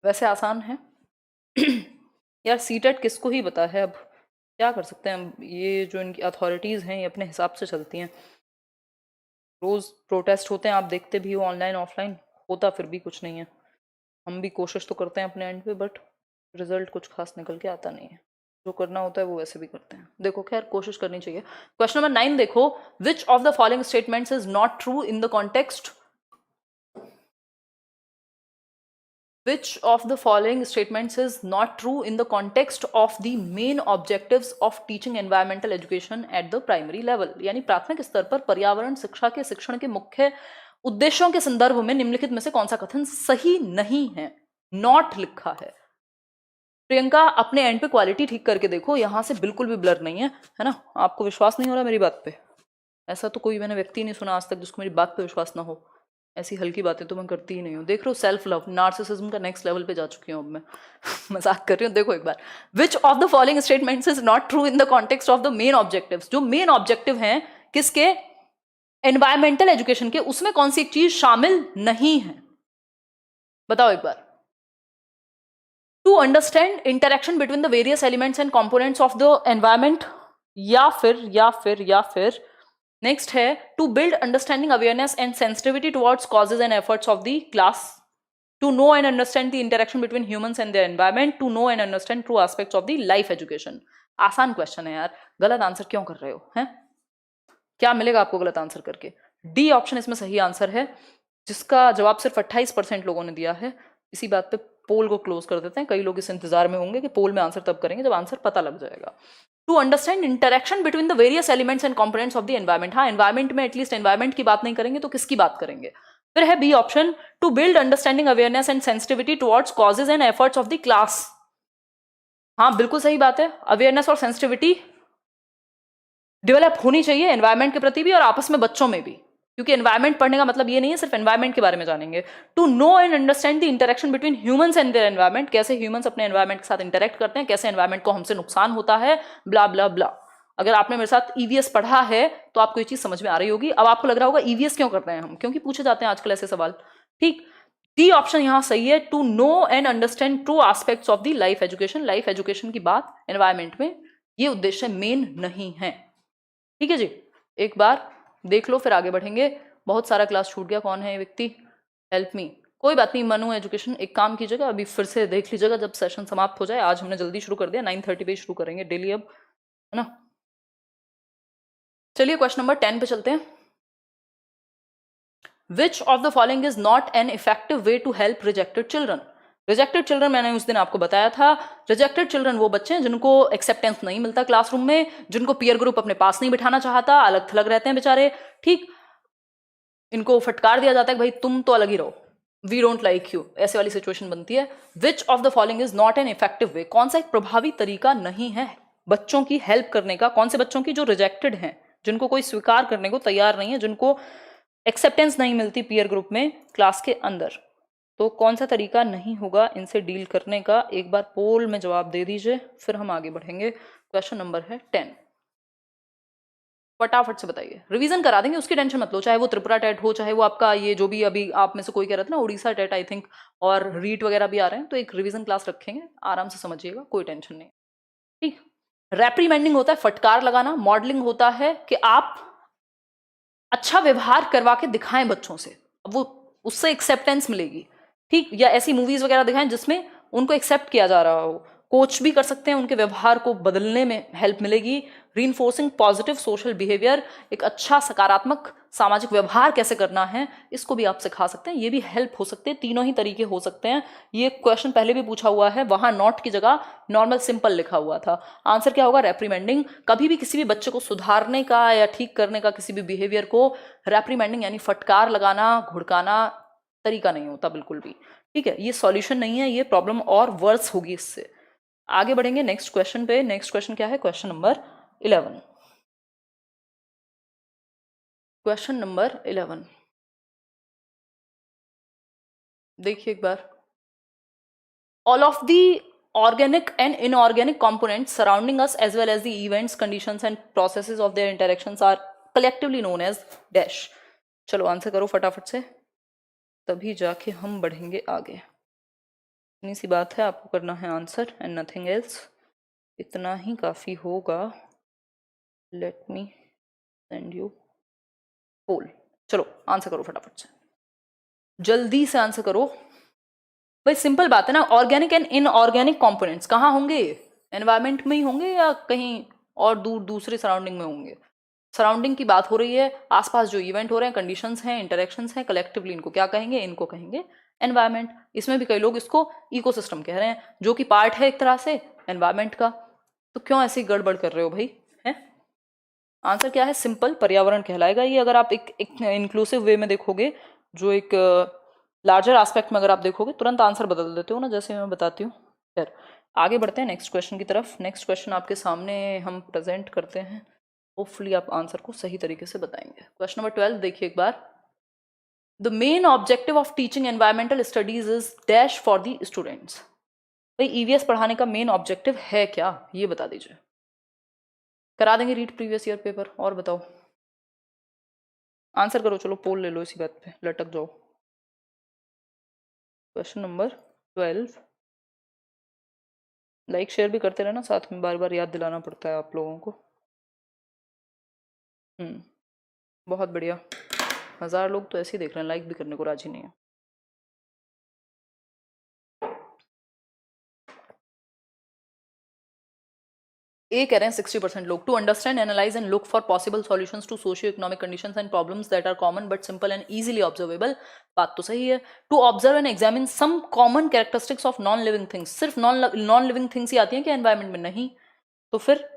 वैसे आसान है। यार सीटेट किसको ही पता है, अब क्या कर सकते हैं। ये जो इनकी अथॉरिटीज़ हैं ये अपने हिसाब से चलती हैं। रोज़ प्रोटेस्ट होते हैं, आप देखते भी हो, ऑनलाइन ऑफलाइन, होता फिर भी कुछ नहीं है। हम भी कोशिश तो करते हैं अपने एंड पे, बट रिजल्ट कुछ खास निकल के आता नहीं है। जो करना होता है वो वैसे भी करते हैं। देखो खैर कोशिश करनी चाहिए। क्वेश्चन नंबर 9 देखो, विच of the following statements is not true in the context, which of the following statements is not true in the context of the main objectives of teaching environmental education at the primary level। यानी प्राथमिक स्तर पर पर्यावरण शिक्षा के शिक्षण के मुख्य उद्देश्यों के संदर्भ में निम्नलिखित में से कौन सा कथन सही नहीं है? नॉट लिखा है। प्रियंका अपने एंड पे क्वालिटी ठीक करके देखो, यहां से बिल्कुल भी ब्लर नहीं है, है ना? आपको विश्वास नहीं हो रहा मेरी बात पे? ऐसा तो कोई मैंने व्यक्ति नहीं सुना आज तक जिसको मेरी बात पे विश्वास ना हो। ऐसी हल्की बातें तो मैं करती ही नहीं हूँ। देख रहे हो, सेल्फ लव, नार्सिसिज्म का नेक्स्ट लेवल पे जा चुकी हूँ अब मैं। मजाक कर रही हूँ। देखो एक बार, which of the following statements is not true in the context of the main objectives. जो मेन ऑब्जेक्टिव हैं किसके, एनवायरमेंटल एजुकेशन के, उसमें कौन सी चीज शामिल नहीं है, बताओ एक बार। To understand interaction between the various elements and components of the environment, या फिर नेक्स्ट है to build understanding awareness and sensitivity towards causes and efforts of the class, to know and understand the interaction between humans and their environment, to know and understand true aspects of the life education. आसान question है यार, गलत answer क्यों कर रहे हो हैं? क्या मिलेगा आपको गलत आंसर करके? डी ऑप्शन इसमें सही आंसर है, जिसका जवाब सिर्फ 28% लोगों ने दिया है। इसी बात पे पोल को क्लोज कर देते हैं। कई लोग इस इंतजार में होंगे कि पोल में आंसर तब करेंगे जब आंसर पता लग जाएगा। To understand interaction between the various elements and components of the environment. हाँ, एनवायरमेंट में एटलीस्ट एनवायरमेंट की बात नहीं करेंगे तो किसकी बात करेंगे? फिर है B option, to build understanding awareness and sensitivity towards causes and efforts of the class. हाँ बिल्कुल सही बात है, अवेयरनेस और सेंसिटिविटी डेवलप होनी चाहिए एनवायरमेंट के प्रति भी और आपस में बच्चों में भी, क्योंकि एनवायरमेंट पढ़ने का मतलब ये नहीं है सिर्फ एनवायरमेंट के बारे में जानेंगे। To know and understand the interaction between humans and their environment, कैसे ह्यूमंस अपने एनवायरमेंट के साथ इंटरेक्ट करते हैं, कैसे एनवायरमेंट को हमसे नुकसान होता है, ब्ला ब्ला ब्ला। अगर आपने मेरे साथ ईवीएस पढ़ा है तो आपको ये चीज समझ में आ रही होगी। अब आपको लग रहा होगा ईवीएस क्यों करते हैं हम, क्योंकि पूछे जाते हैं आजकल ऐसे सवाल। ठीक, डी ऑप्शन यहां सही है, to know and understand true aspects of the life education. Life education की बात एनवायरमेंट में, ये उद्देश्य मेन नहीं है। ठीक है जी, एक बार देख लो फिर आगे बढ़ेंगे। बहुत सारा क्लास छूट गया, कौन है ये व्यक्ति, हेल्प मी। कोई बात नहीं, मनु एजुकेशन एक काम कीजिएगा, अभी फिर से देख लीजिएगा जब सेशन समाप्त हो जाए। आज हमने जल्दी शुरू कर दिया, 9:30 पे शुरू करेंगे डेली अब, है ना। चलिए क्वेश्चन नंबर 10 पे चलते हैं। Which of the following is not an effective way to help rejected children. Rejected children मैंने उस दिन आपको बताया था, रिजेक्टेड चिल्ड्रन वो बच्चे हैं जिनको एक्सेप्टेंस नहीं मिलता क्लासरूम में, जिनको पीयर ग्रुप अपने पास नहीं बिठाना चाहता, अलग थलग रहते हैं बेचारे। ठीक, इनको फटकार दिया जाता है कि भाई तुम तो अलग ही रहो, वी डोंट लाइक यू, ऐसे वाली सिचुएशन बनती है। Which of the following is not an effective वे, कौन सा एक प्रभावी तरीका नहीं है बच्चों की हेल्प करने का? कौन से बच्चों की? जो रिजेक्टेड हैं, जिनको कोई स्वीकार करने को तैयार नहीं है, जिनको एक्सेप्टेंस नहीं मिलती पीयर ग्रुप में क्लास के अंदर। तो कौन सा तरीका नहीं होगा इनसे डील करने का? एक बार पोल में जवाब दे दीजिए, फिर हम आगे बढ़ेंगे। क्वेश्चन नंबर है 10, फटाफट से बताइए, रिवीजन करा देंगे, उसकी टेंशन मत लो। चाहे वो त्रिपुरा टेट हो, चाहे वो आपका ये जो भी अभी आप में से कोई कह रहा था ना उड़ीसा टेट आई थिंक, और रीट वगैरह भी आ रहे हैं, तो एक रिवीजन क्लास रखेंगे, आराम से समझिएगा, कोई टेंशन नहीं। ठीक, रेप्रीमेंडिंग होता है फटकार लगाना, मॉडलिंग होता है कि आप अच्छा व्यवहार करवा के दिखाएं बच्चों से, अब वो उससे एक्सेप्टेंस मिलेगी। ठीक, या ऐसी मूवीज वगैरह दिखाएं जिसमें उनको एक्सेप्ट किया जा रहा हो। कोच भी कर सकते हैं, उनके व्यवहार को बदलने में हेल्प मिलेगी। रीइंफोर्सिंग पॉजिटिव सोशल बिहेवियर, एक अच्छा सकारात्मक सामाजिक व्यवहार कैसे करना है, इसको भी आप सिखा सकते हैं, ये भी हेल्प हो सकते हैं। तीनों ही तरीके हो सकते हैं। ये क्वेश्चन पहले भी पूछा हुआ है, वहां नॉट की जगह नॉर्मल सिंपल लिखा हुआ था। आंसर क्या होगा? रेप्रीमेंडिंग। कभी भी किसी भी बच्चे को सुधारने का या ठीक करने का किसी भी बिहेवियर को रेप्रीमेंडिंग यानी फटकार लगाना, घुड़काना तरीका नहीं होता बिल्कुल भी। ठीक है, ये सॉल्यूशन नहीं है, ये प्रॉब्लम और वर्स होगी इससे। आगे बढ़ेंगे नेक्स्ट क्वेश्चन पे। नेक्स्ट क्वेश्चन क्या है? Question number 11। क्वेश्चन नंबर 11 देखिए एक बार। All of the organic and inorganic components surrounding us as well as the events, conditions and processes of their interactions are collectively known as dash। चलो answer करो फटाफट से, तभी जाके हम बढ़ेंगे आगे। इतनी सी बात है, आपको करना है आंसर एंड नथिंग एल्स, इतना ही काफी होगा। लेट मी सेंड यू पोल। चलो आंसर करो फटाफट से, जल्दी से आंसर करो भाई। सिंपल बात है ना, ऑर्गेनिक एंड इनऑर्गेनिक कंपोनेंट्स कहाँ होंगे? एनवायरमेंट में ही होंगे या कहीं और दूर दूसरे सराउंडिंग में होंगे? सराउंडिंग की बात हो रही है, आसपास जो इवेंट हो रहे हैं, कंडीशंस हैं, इंटरेक्शंस हैं, कलेक्टिवली इनको क्या कहेंगे? इनको कहेंगे एनवायरमेंट। इसमें भी कई लोग इसको इकोसिस्टम कह रहे हैं, जो कि पार्ट है एक तरह से एनवायरमेंट का। तो क्यों ऐसी गड़बड़ कर रहे हो भाई? है आंसर क्या है? सिंपल, पर्यावरण कहलाएगा ये। अगर आप एक इंक्लूसिव वे में देखोगे, जो एक लार्जर एस्पेक्ट में अगर आप देखोगे, तुरंत आंसर बदल देते हो ना, जैसे मैं बताती हूँ। फिर आगे बढ़ते हैं नेक्स्ट क्वेश्चन की तरफ। नेक्स्ट क्वेश्चन आपके सामने हम प्रेजेंट करते हैं। होपफुली आप आंसर को सही तरीके से बताएंगे। क्वेश्चन नंबर 12 देखिए एक बार। The main objective of teaching environmental studies is dash for the students. भाई ईवीएस पढ़ाने का मेन ऑब्जेक्टिव है क्या, ये बता दीजिए। करा देंगे रीड प्रीवियस ईयर पेपर, और बताओ आंसर करो। चलो पोल ले लो, इसी बात पे लटक जाओ। क्वेश्चन नंबर 12, लाइक शेयर भी करते रहना साथ में, बार बार याद दिलाना पड़ता है आप लोगों को। बहुत बढ़िया। 1000 लोग तो ऐसे ही देख रहे हैं, लाइक भी करने को राजी नहीं है। ए कह रहे हैं 60% लोग। To understand, analyse and look for possible solutions to socio economic conditions and problems that are common but simple and easily observable. बात तो सही है। To observe and examine some common characteristics of non living things. सिर्फ non living things ही आती हैं क्या environment में? नहीं। तो फिर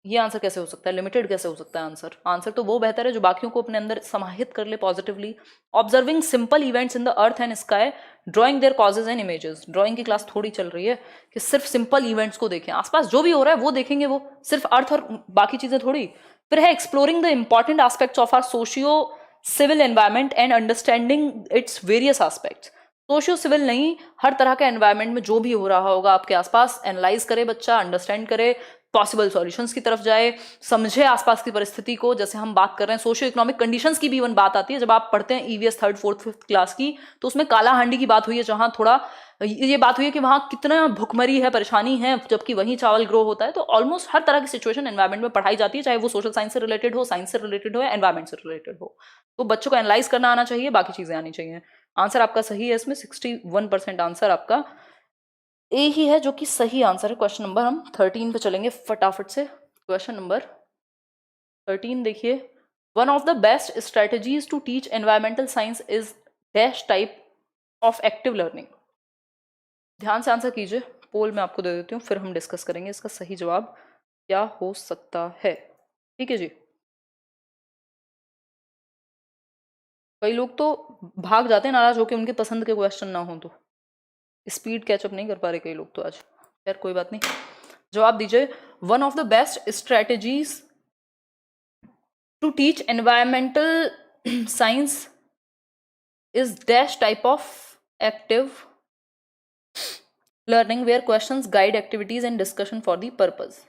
ये आंसर कैसे हो सकता है? लिमिटेड कैसे हो सकता है आंसर? आंसर तो वो बेहतर है जो बाकियों को अपने अंदर समाहित कर ले positively. Observing simple events in the earth and sky, drawing their causes and images. Drawing की क्लास थोड़ी चल रही है कि सिर्फ सिंपल इवेंट्स को देखें, आसपास जो भी हो रहा है वो देखेंगे, वो सिर्फ अर्थ और बाकी चीजें थोड़ी। फिर है exploring the important aspects of our socio civil environment and understanding its various aspects. Socio civil नहीं, हर तरह के एनवायरमेंट में जो भी हो रहा होगा आपके आसपास, एनालाइज करे बच्चा, अंडरस्टैंड करे, पॉसिबल सॉल्यूशंस की तरफ जाए, समझे आसपास की परिस्थिति को। जैसे हम बात कर रहे हैं सोशियो इकोनॉमिक कंडीशंस की भी इवन बात आती है जब आप पढ़ते हैं EVS 3rd 4th 5th class की, तो उसमें काला हांडी की बात हुई है, जहां थोड़ा ये बात हुई है कि वहां कितना भुखमरी है, परेशानी है, जबकि वहीं चावल ग्रो होता है। तो ऑलमोस्ट हर तरह की सिचुएशन एनवायरमेंट में पढ़ाई जाती है, चाहे वो सोशल साइंस से रिलेटेड हो, साइंस से रिलेटेड हो या एनवायरमेंट से रिलेटेड हो। तो बच्चों को एनालाइज करना आना चाहिए, बाकी चीजें आनी चाहिए। आंसर आपका सही है इसमें, 61% आंसर आपका ए ही है जो कि सही आंसर है। क्वेश्चन नंबर हम 13 पे चलेंगे फटाफट से। क्वेश्चन नंबर 13 देखिए। One of the best strategies to teach environmental science is dash type of active learning. ध्यान से आंसर कीजिए, पोल में आपको दे देती हूँ, फिर हम डिस्कस करेंगे इसका सही जवाब क्या हो सकता है। ठीक है जी। कई लोग तो भाग जाते हैं नाराज होकर, उनके पसंद के क्वेश्चन ना हो तो। स्पीड कैचअप नहीं कर पा रहे कई लोग तो आज। खैर कोई बात नहीं, जवाब दीजिए। One of the best strategies to teach environmental science is dash type of active learning where questions guide activities and discussion for the purpose।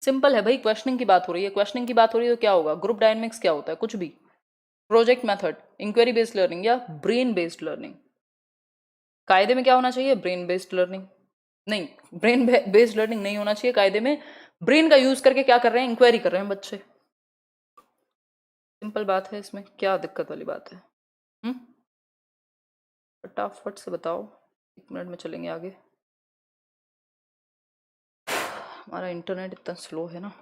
Simple है भाई, क्वेश्चनिंग की बात हो रही है। क्वेश्चनिंग की बात हो रही है तो क्या होगा? ग्रुप डायनेमिक्स क्या होता है? कुछ भी। Project method, inquiry based learning या ब्रेन बेस्ड लर्निंग। कायदे में क्या होना चाहिए? ब्रेन बेस्ड लर्निंग नहीं, ब्रेन बेस्ड लर्निंग नहीं होना चाहिए कायदे में। ब्रेन का यूज करके क्या कर रहे हैं? इंक्वायरी कर रहे हैं बच्चे। सिंपल बात है, इसमें क्या दिक्कत वाली बात है? फटाफट से बताओ, 1 मिनट में चलेंगे आगे। हमारा इंटरनेट इतना स्लो है ना।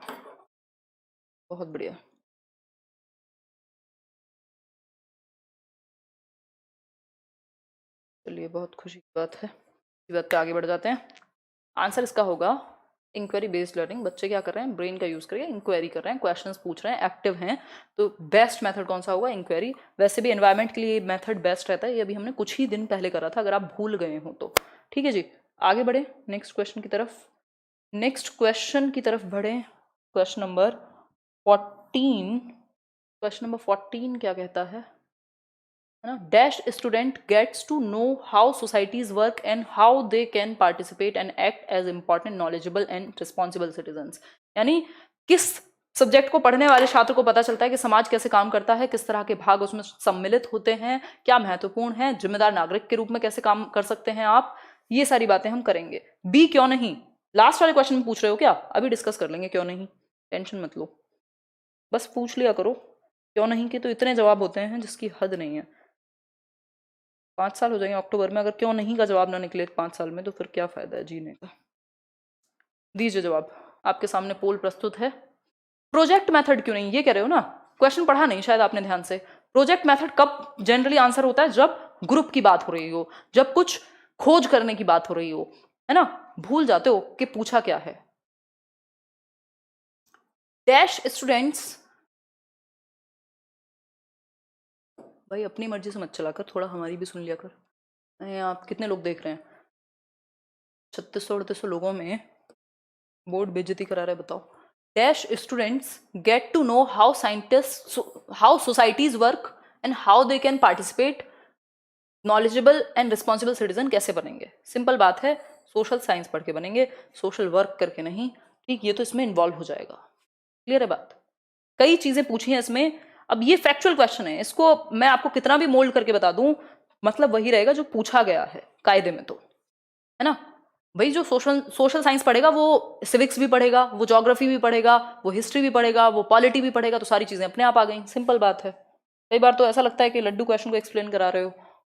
बहुत बढ़िया। चलिए बहुत खुशी की बात है, इस बात पे आगे बढ़ जाते हैं। आंसर इसका होगा इंक्वायरी बेस्ड लर्निंग। बच्चे क्या कर रहे हैं? ब्रेन का यूज करके इंक्वायरी कर रहे हैं, क्वेश्चंस पूछ रहे हैं, एक्टिव हैं। तो बेस्ट मेथड कौन सा होगा? इंक्वायरी। वैसे भी एनवायरमेंट के लिए मेथड बेस्ट रहता है, ये अभी हमने कुछ ही दिन पहले करा था, अगर आप भूल गए हो तो। ठीक है जी, आगे बढ़े नेक्स्ट क्वेश्चन की तरफ। नेक्स्ट क्वेश्चन की तरफ बढ़े। Question number 14। क्वेश्चन नंबर 14 क्या कहता है ना? Dash student gets to know how societies work and how they can participate and act as important knowledgeable and responsible citizens. यानी किस सब्जेक्ट को पढ़ने वाले छात्र को पता चलता है कि समाज कैसे काम करता है, किस तरह के भाग उसमें सम्मिलित होते हैं, क्या महत्वपूर्ण है, जिम्मेदार नागरिक के रूप में कैसे काम कर सकते हैं आप। ये सारी बातें हम करेंगे। बी क्यों नहीं? लास्ट वाले क्वेश्चन में पूछ रहे हो क्या? अभी डिस्कस कर लेंगे क्यों नहीं, टेंशन मत लो, बस पूछ लिया करो। क्यों नहीं के तो इतने जवाब होते हैं जिसकी हद नहीं है। 5 साल हो जाएंगे अक्टूबर में, अगर क्यों नहीं का जवाब ना निकले 5 साल में, तो फिर क्या फायदा है जीने का। दीजिए जवाब, आपके सामने पोल प्रस्तुत है। प्रोजेक्ट मेथड क्यों नहीं, ये कह रहे हो ना? क्वेश्चन पढ़ा नहीं शायद आपने ध्यान से। प्रोजेक्ट मेथड कब जनरली आंसर होता है? जब ग्रुप की बात हो रही हो, जब कुछ खोज करने की बात हो रही हो, है ना? भूल जाते हो कि पूछा क्या है। डैश स्टूडेंट्स, भाई अपनी मर्जी से मत चलाकर, थोड़ा हमारी भी सुन लिया कर। आप कितने लोग देख रहे हैं? 3600 3800 लोगों में बोर्ड बेइज्जती करा रहा है, बताओ। dash students get to know how societies work and how they can participate knowledgeable and responsible citizen कैसे बनेंगे? सिंपल बात है, सोशल साइंस पढ़ के बनेंगे, सोशल वर्क करके नहीं। ठीक, ये तो इसमें इन्वॉल्व हो जाएगा। क्लियर है बात? कई चीजें पूछी हैं इसमें। अब ये फैक्चुअल क्वेश्चन है, इसको मैं आपको कितना भी मोल्ड करके बता दूं, मतलब वही रहेगा जो पूछा गया है कायदे में, तो है ना। भाई जो सोशल साइंस पढ़ेगा वो सिविक्स भी पढ़ेगा, वो ज्योग्राफी भी पढ़ेगा, वो हिस्ट्री भी पढ़ेगा, वो पॉलिटी भी पढ़ेगा, तो सारी चीजें अपने आप आ गई। सिंपल बात है। कई बार तो ऐसा लगता है कि लड्डू क्वेश्चन को एक्सप्लेन करा रहे हो।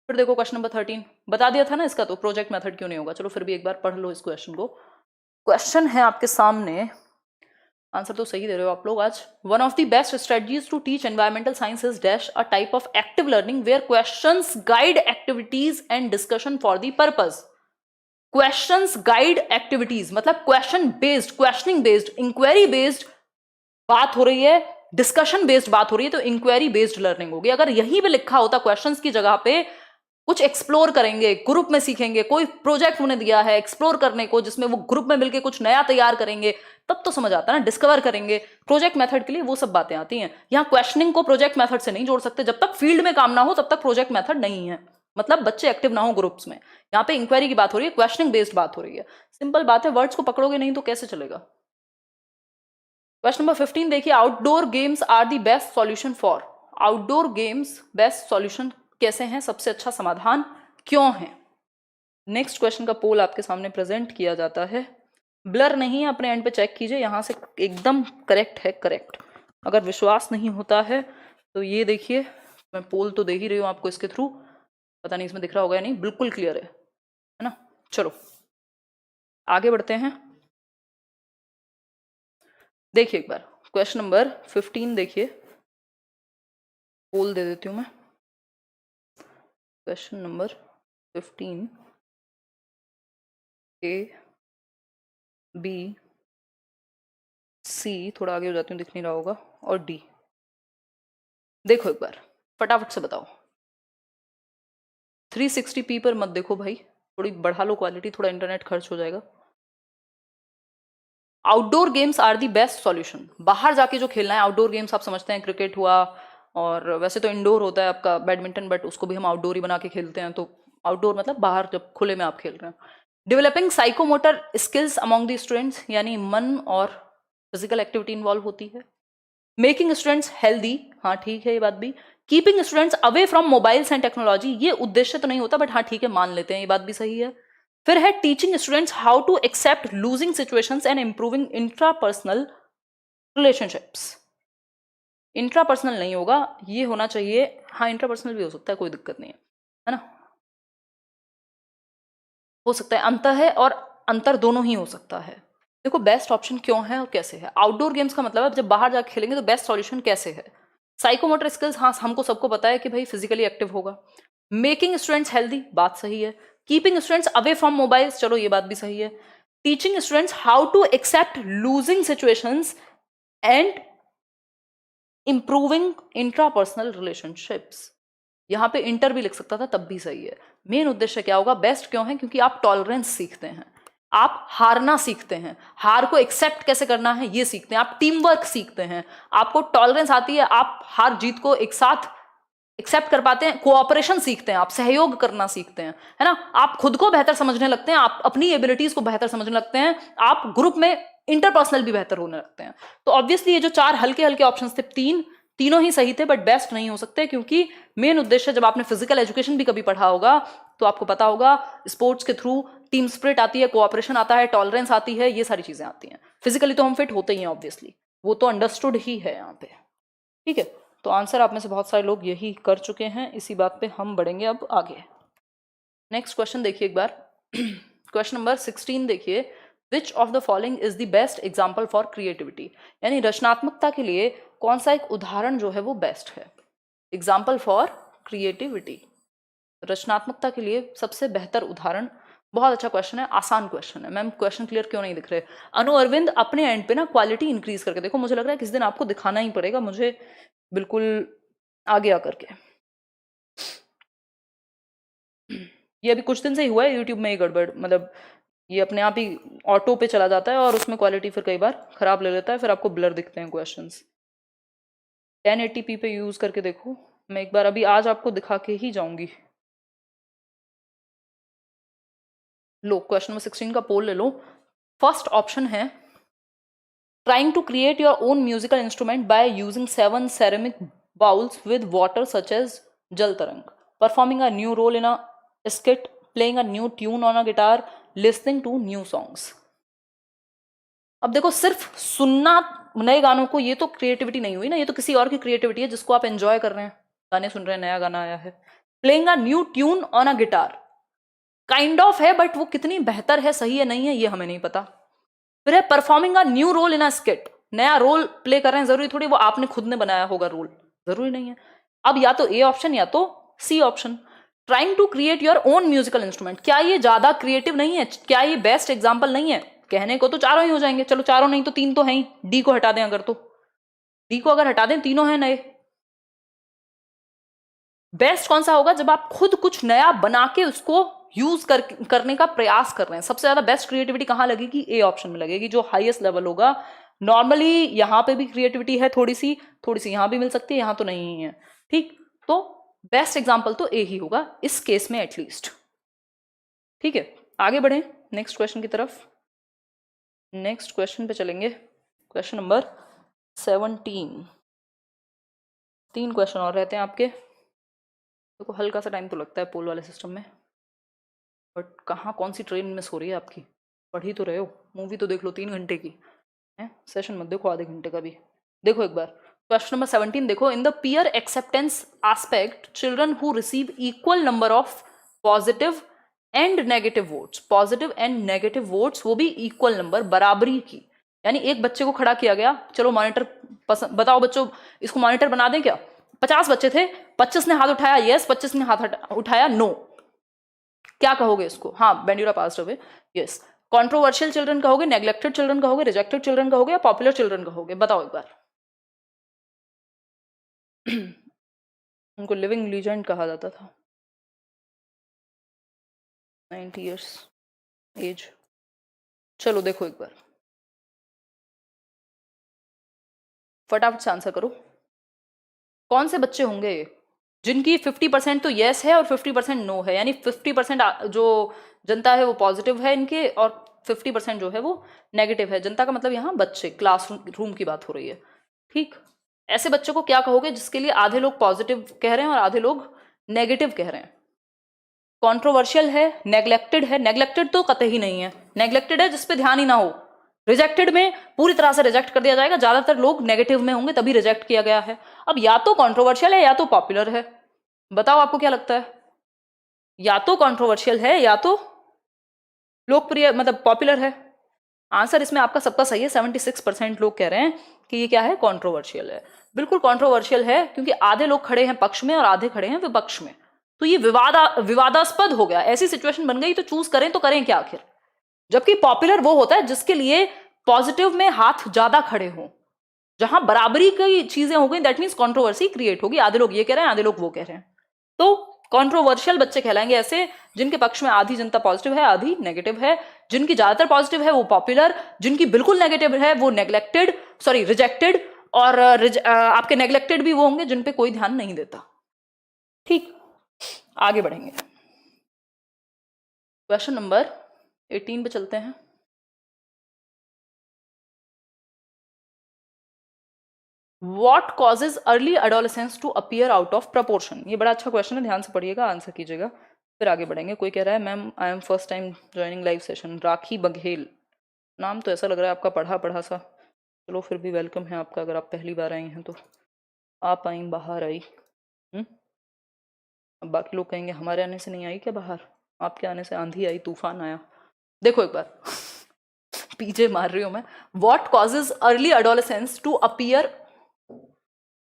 फिर देखो क्वेश्चन नंबर 13, बता दिया था ना इसका, तो प्रोजेक्ट मेथड क्यों नहीं होगा। चलो फिर भी एक बार पढ़ लो इस क्वेश्चन को। क्वेश्चन है आपके सामने, आंसर तो सही दे रहे हो आप लोग आज। One of the best strategies to teach environmental science is dash a type of active learning where questions guide activities and discussion for the purpose. Questions guide activities मतलब question based, questioning based, inquiry based बात हो रही है, discussion based बात हो रही है, तो इंक्वायरी बेस्ड लर्निंग होगी। अगर यहीं पे लिखा होता क्वेश्चंस की जगह पे कुछ एक्सप्लोर करेंगे, ग्रुप में सीखेंगे, कोई प्रोजेक्ट उन्हें दिया है एक्सप्लोर करने को, जिसमें वो ग्रुप में मिलकर कुछ नया तैयार करेंगे, तब तो समझ आता है ना, डिस्कवर करेंगे। प्रोजेक्ट मेथड के लिए वो सब बातें आती हैं। यहाँ क्वेश्चनिंग को प्रोजेक्ट मेथड से नहीं जोड़ सकते। जब तक फील्ड में काम ना हो तब तक प्रोजेक्ट मेथड नहीं है, मतलब बच्चे एक्टिव ना हो ग्रुप्स में। यहाँ पे इंक्वायरी की बात हो रही है, क्वेश्चनिंग बेस्ड बात हो रही है। सिंपल बात है, वर्ड्स को पकड़ोगे नहीं तो कैसे चलेगा। क्वेश्चन नंबर 15 देखिए, outdoor games are the best solution for. Outdoor games best solution कैसे हैं, सबसे अच्छा समाधान क्यों है। नेक्स्ट क्वेश्चन का पोल आपके सामने प्रेजेंट किया जाता है। ब्लर नहीं है, अपने एंड पे चेक कीजिए, यहां से एकदम करेक्ट है, करेक्ट। अगर विश्वास नहीं होता है तो ये देखिए, मैं पोल तो दे ही रही हूं आपको इसके थ्रू, पता नहीं इसमें दिख रहा होगा या नहीं, बिल्कुल क्लियर है ना। चलो आगे बढ़ते हैं। देखिए एक बार क्वेश्चन नंबर 15 देखिए, पोल दे देती हूं मैं। Question number 15 A B C, थोड़ा आगे हो जाती हूँ दिख नहीं रहा होगा, और डी। देखो एक बार फटाफट से बताओ। 360p पर मत देखो भाई, थोड़ी बढ़ा लो क्वालिटी, थोड़ा इंटरनेट खर्च हो जाएगा। Outdoor games are the best solution. बाहर जाके जो खेलना है, आउटडोर गेम्स आप समझते हैं, क्रिकेट हुआ, और वैसे तो इंडोर होता है आपका बैडमिंटन, बट उसको भी हम आउटडोर ही बना के खेलते हैं, तो आउटडोर मतलब बाहर जब खुले में आप खेल रहे हैं। Developing psychomotor skills among the students, यानी मन और फिजिकल एक्टिविटी इन्वॉल्व होती है। मेकिंग स्टूडेंट्स हेल्दी, हाँ ठीक है ये बात भी। Keeping students away from mobiles and technology, ये उद्देश्य तो नहीं होता, बट हाँ ठीक है मान लेते हैं, ये बात भी सही है। फिर है teaching students how to accept losing situations and improving intrapersonal relationships. Intrapersonal नहीं होगा, ये होना चाहिए, हाँ इंट्रापर्सनल भी हो सकता है, कोई दिक्कत नहीं है ना, हो सकता है अंतर है और अंतर दोनों ही हो सकता है। देखो बेस्ट ऑप्शन क्यों है और कैसे है। आउटडोर गेम्स का मतलब है जब बाहर जाकर खेलेंगे तो बेस्ट सॉल्यूशन कैसे है। साइकोमोटर स्किल्स, हाँ हमको सबको पता है कि भाई फिजिकली एक्टिव होगा। मेकिंग स्टूडेंट्स हेल्दी, बात सही है। Keeping students away from mobiles, चलो ये बात भी सही है। Teaching students how to accept losing situations and improving intrapersonal relationships, यहाँ पे इंटर भी लिख सकता था तब भी सही है। मेन उद्देश्य क्या होगा, बेस्ट क्यों है, क्योंकि आप टॉलरेंस सीखते हैं, आप हारना सीखते हैं, हार को एक्सेप्ट कैसे करना है ये सीखते हैं, आप टीम वर्क सीखते हैं, आपको टॉलरेंस आती है, आप हार जीत को एक साथ एक्सेप्ट कर पाते हैं, कोऑपरेशन सीखते हैं, आप सहयोग करना सीखते हैं, है ना। आप खुद को बेहतर समझने लगते हैं, आप अपनी एबिलिटीज को बेहतर समझने लगते हैं, आप ग्रुप में इंटरपर्सनल भी बेहतर होने लगते हैं। तो ऑब्वियसली ये जो चार हल्के हल्के ऑप्शंस थे, तीनों ही सही थे, बट बेस्ट नहीं हो सकते, क्योंकि मेन उद्देश्य, जब आपने फिजिकल एजुकेशन भी कभी पढ़ा होगा तो आपको पता होगा, स्पोर्ट्स के थ्रू टीम स्पिरिट आती है, कोऑपरेशन आता है, टॉलरेंस आती है, ये सारी चीजें आती हैं। फिजिकली तो हम फिट होते ही हैं ऑब्वियसली, वो तो अंडरस्टूड ही है यहाँ पे, ठीक है। तो आंसर आप में से बहुत सारे लोग यही कर चुके हैं, इसी बात पे हम बढ़ेंगे अब आगे। नेक्स्ट क्वेश्चन देखिए एक बार, क्वेश्चन नंबर 16 देखिए, विच of the following is the best example for creativity, यानी रचनात्मकता के लिए कौन सा एक उदाहरण जो है वो बेस्ट है। एग्जाम्पल फॉर क्रिएटिविटी, रचनात्मकता के लिए सबसे बेहतर उदाहरण। बहुत अच्छा क्वेश्चन है, आसान क्वेश्चन है। मैम क्वेश्चन क्लियर क्यों नहीं दिख रहे। अनु अरविंद अपने एंड पे ना क्वालिटी इंक्रीज करके देखो, मुझे लग रहा है किस दिन आपको दिखाना ही पड़ेगा मुझे, बिल्कुल आगे आकर के। ये अभी कुछ दिन से ही हुआ है यूट्यूब में ये गड़बड़, मतलब ये अपने आप ही ऑटो पे चला जाता है और उसमें क्वालिटी फिर कई बार खराब ले लेता है, फिर आपको ब्लर दिखते हैं क्वेश्चंस। 1080p पे यूज करके देखो, मैं एक बार अभी आज आपको दिखा के ही जाऊंगी। लो क्वेश्चन नंबर 16 का पोल ले लो। फर्स्ट ऑप्शन है trying to create your own musical instrument by using 7 ceramic bowls with water such as जल तरंग, performing a new role in a skit, playing a new tune on a guitar, listening to new songs। अब देखो सिर्फ सुनना नए गानों को, ये तो क्रिएटिविटी नहीं हुई ना, ये तो किसी और की क्रिएटिविटी है जिसको आप एंजॉय कर रहे हैं, गाने सुन रहे हैं, नया गाना आया है। Playing a new tune on a guitar kind of है, बट वो कितनी बेहतर है, सही है नहीं है, ये हमें नहीं पता। फिर है performing a new role in a skit, नया रोल प्ले कर रहे हैं, जरूरी थोड़ी वो आपने खुद ने बनाया होगा रोल, जरूरी नहीं है। अब या तो ए ऑप्शन या तो C option, trying to create your own musical instrument. क्या ये ज्यादा क्रिएटिव नहीं है? क्या ये बेस्ट एग्जाम्पल नहीं है? कहने को तो चारों ही हो जाएंगे, चलो चारों नहीं तो 3 तो हैं ही, डी को हटा दें अगर, तो डी को अगर हटा दें तीनों हैं नए। बेस्ट कौन सा होगा? जब आप खुद कुछ नया बना के उसको यूज करने का प्रयास कर रहे हैं। सबसे ज्यादा बेस्ट क्रिएटिविटी कहां लगेगी? ए ऑप्शन में लगेगी, जो हाईएस्ट लेवल होगा। नॉर्मली यहां पे भी क्रिएटिविटी है, थोड़ी सी यहां भी मिल सकती है, यहां तो नहीं है, ठीक। तो बेस्ट एग्जाम्पल तो ए ही होगा इस केस में एटलीस्ट, ठीक है। आगे बढ़े नेक्स्ट क्वेश्चन की तरफ। नेक्स्ट क्वेश्चन पे चलेंगे, क्वेश्चन नंबर 17। 3 क्वेश्चन और रहते हैं आपके। देखो हल्का सा टाइम तो लगता है पोल वाले सिस्टम में, बट कहाँ कौन सी ट्रेन मिस हो रही है आपकी? पढ़ ही तो रहे हो, मूवी तो देख लो 3 घंटे की है, सेशन मत देखो आधे घंटे का भी। देखो एक बार क्वेश्चन नंबर 17 देखो। In the peer acceptance aspect, children who receive equal number of positive and negative votes, positive and negative votes वो भी इक्वल नंबर, बराबरी की। यानी एक बच्चे को खड़ा किया गया, चलो मॉनिटर बताओ बच्चों इसको मॉनिटर बना दें क्या? 50 बच्चे थे, 25 ने हाथ उठाया यस, 25 ने हाथ उठाया नो, क्या कहोगे इसको? हाँ Bandura passed away, yes. Controversial children कहोगे, नेग्लेक्टेड चिल्ड्रन कहोगे, रिजेक्टेड चिल्ड्रन कहोगे, या पॉपुलर चिल्ड्रन कहोगे? बताओ एक बार। उनको लिविंग लीजेंड कहा जाता था, 90 इयर्स एज। चलो देखो एक बार, फटाफट से आंसर करो। कौन से बच्चे होंगे जिनकी 50% तो यस है और 50% नो है? यानी 50% जो जनता है वो पॉजिटिव है इनके, और 50% जो है वो नेगेटिव है। जनता का मतलब यहाँ बच्चे, क्लास रूम की बात हो रही है, ठीक। ऐसे बच्चों को क्या कहोगे जिसके लिए आधे लोग पॉजिटिव कह रहे हैं और आधे लोग नेगेटिव कह रहे हैं? कॉन्ट्रोवर्शियल है, नेग्लेक्टेड है, नेग्लेक्टेड तो कतई नहीं है, नेग्लेक्टेड है जिसपे ध्यान ही ना हो। रिजेक्टेड में पूरी तरह से रिजेक्ट कर दिया जाएगा, ज्यादातर लोग नेगेटिव में होंगे तभी रिजेक्ट किया गया है। अब या तो कॉन्ट्रोवर्शियल है या तो पॉपुलर है, बताओ आपको क्या लगता है? या तो कॉन्ट्रोवर्शियल है या तो लोकप्रिय मतलब पॉपुलर है। आंसर इसमें आपका सबका सही है, 76% लोग कह रहे हैं कि ये क्या है? कॉन्ट्रोवर्शियल है। बिल्कुल कॉन्ट्रोवर्शियल है, क्योंकि आधे लोग खड़े हैं पक्ष में और आधे खड़े हैं विपक्ष में, तो ये विवादास्पद हो गया। ऐसी सिचुएशन बन गई तो चूज करें तो करें क्या आखिर? जबकि पॉपुलर वो होता है जिसके लिए पॉजिटिव में हाथ ज्यादा खड़े हों, जहां बराबरी की चीजें हो गई, दैट मीन्स कॉन्ट्रोवर्सी क्रिएट होगी। आधे लोग ये कह रहे हैं, आधे लोग वो कह रहे हैं, तो कॉन्ट्रोवर्शियल बच्चे कहलाएंगे ऐसे जिनके पक्ष में आधी जनता पॉजिटिव है आधी नेगेटिव है। जिनकी ज्यादातर पॉजिटिव है वो पॉपुलर, जिनकी बिल्कुल नेगेटिव है वो रिजेक्टेड, और आपके नेग्लेक्टेड भी वो होंगे जिन पे कोई ध्यान नहीं देता, ठीक। आगे बढ़ेंगे, क्वेश्चन नंबर 18 पे चलते हैं। What causes early adolescence to appear out of proportion? ये बड़ा अच्छा क्वेश्चन है, ध्यान से पढ़िएगा, आंसर कीजिएगा, फिर आगे बढ़ेंगे। कोई कह रहा है ma'am I am first time joining live session, Rakhi Baghel, नाम तो ऐसा लग रहा है आपका पढ़ा पढ़ा सा, चलो फिर भी वेलकम है आपका अगर आप पहली बार आई हैं तो। आप आई बाहर आई, अब बाकी लोग कहेंगे हमारे आने से नहीं आई क्या बाहर, आपके आने से आंधी आई तूफान आया। देखो एक बार पीछे मार रही हूं मैं। What causes early adolescence to appear?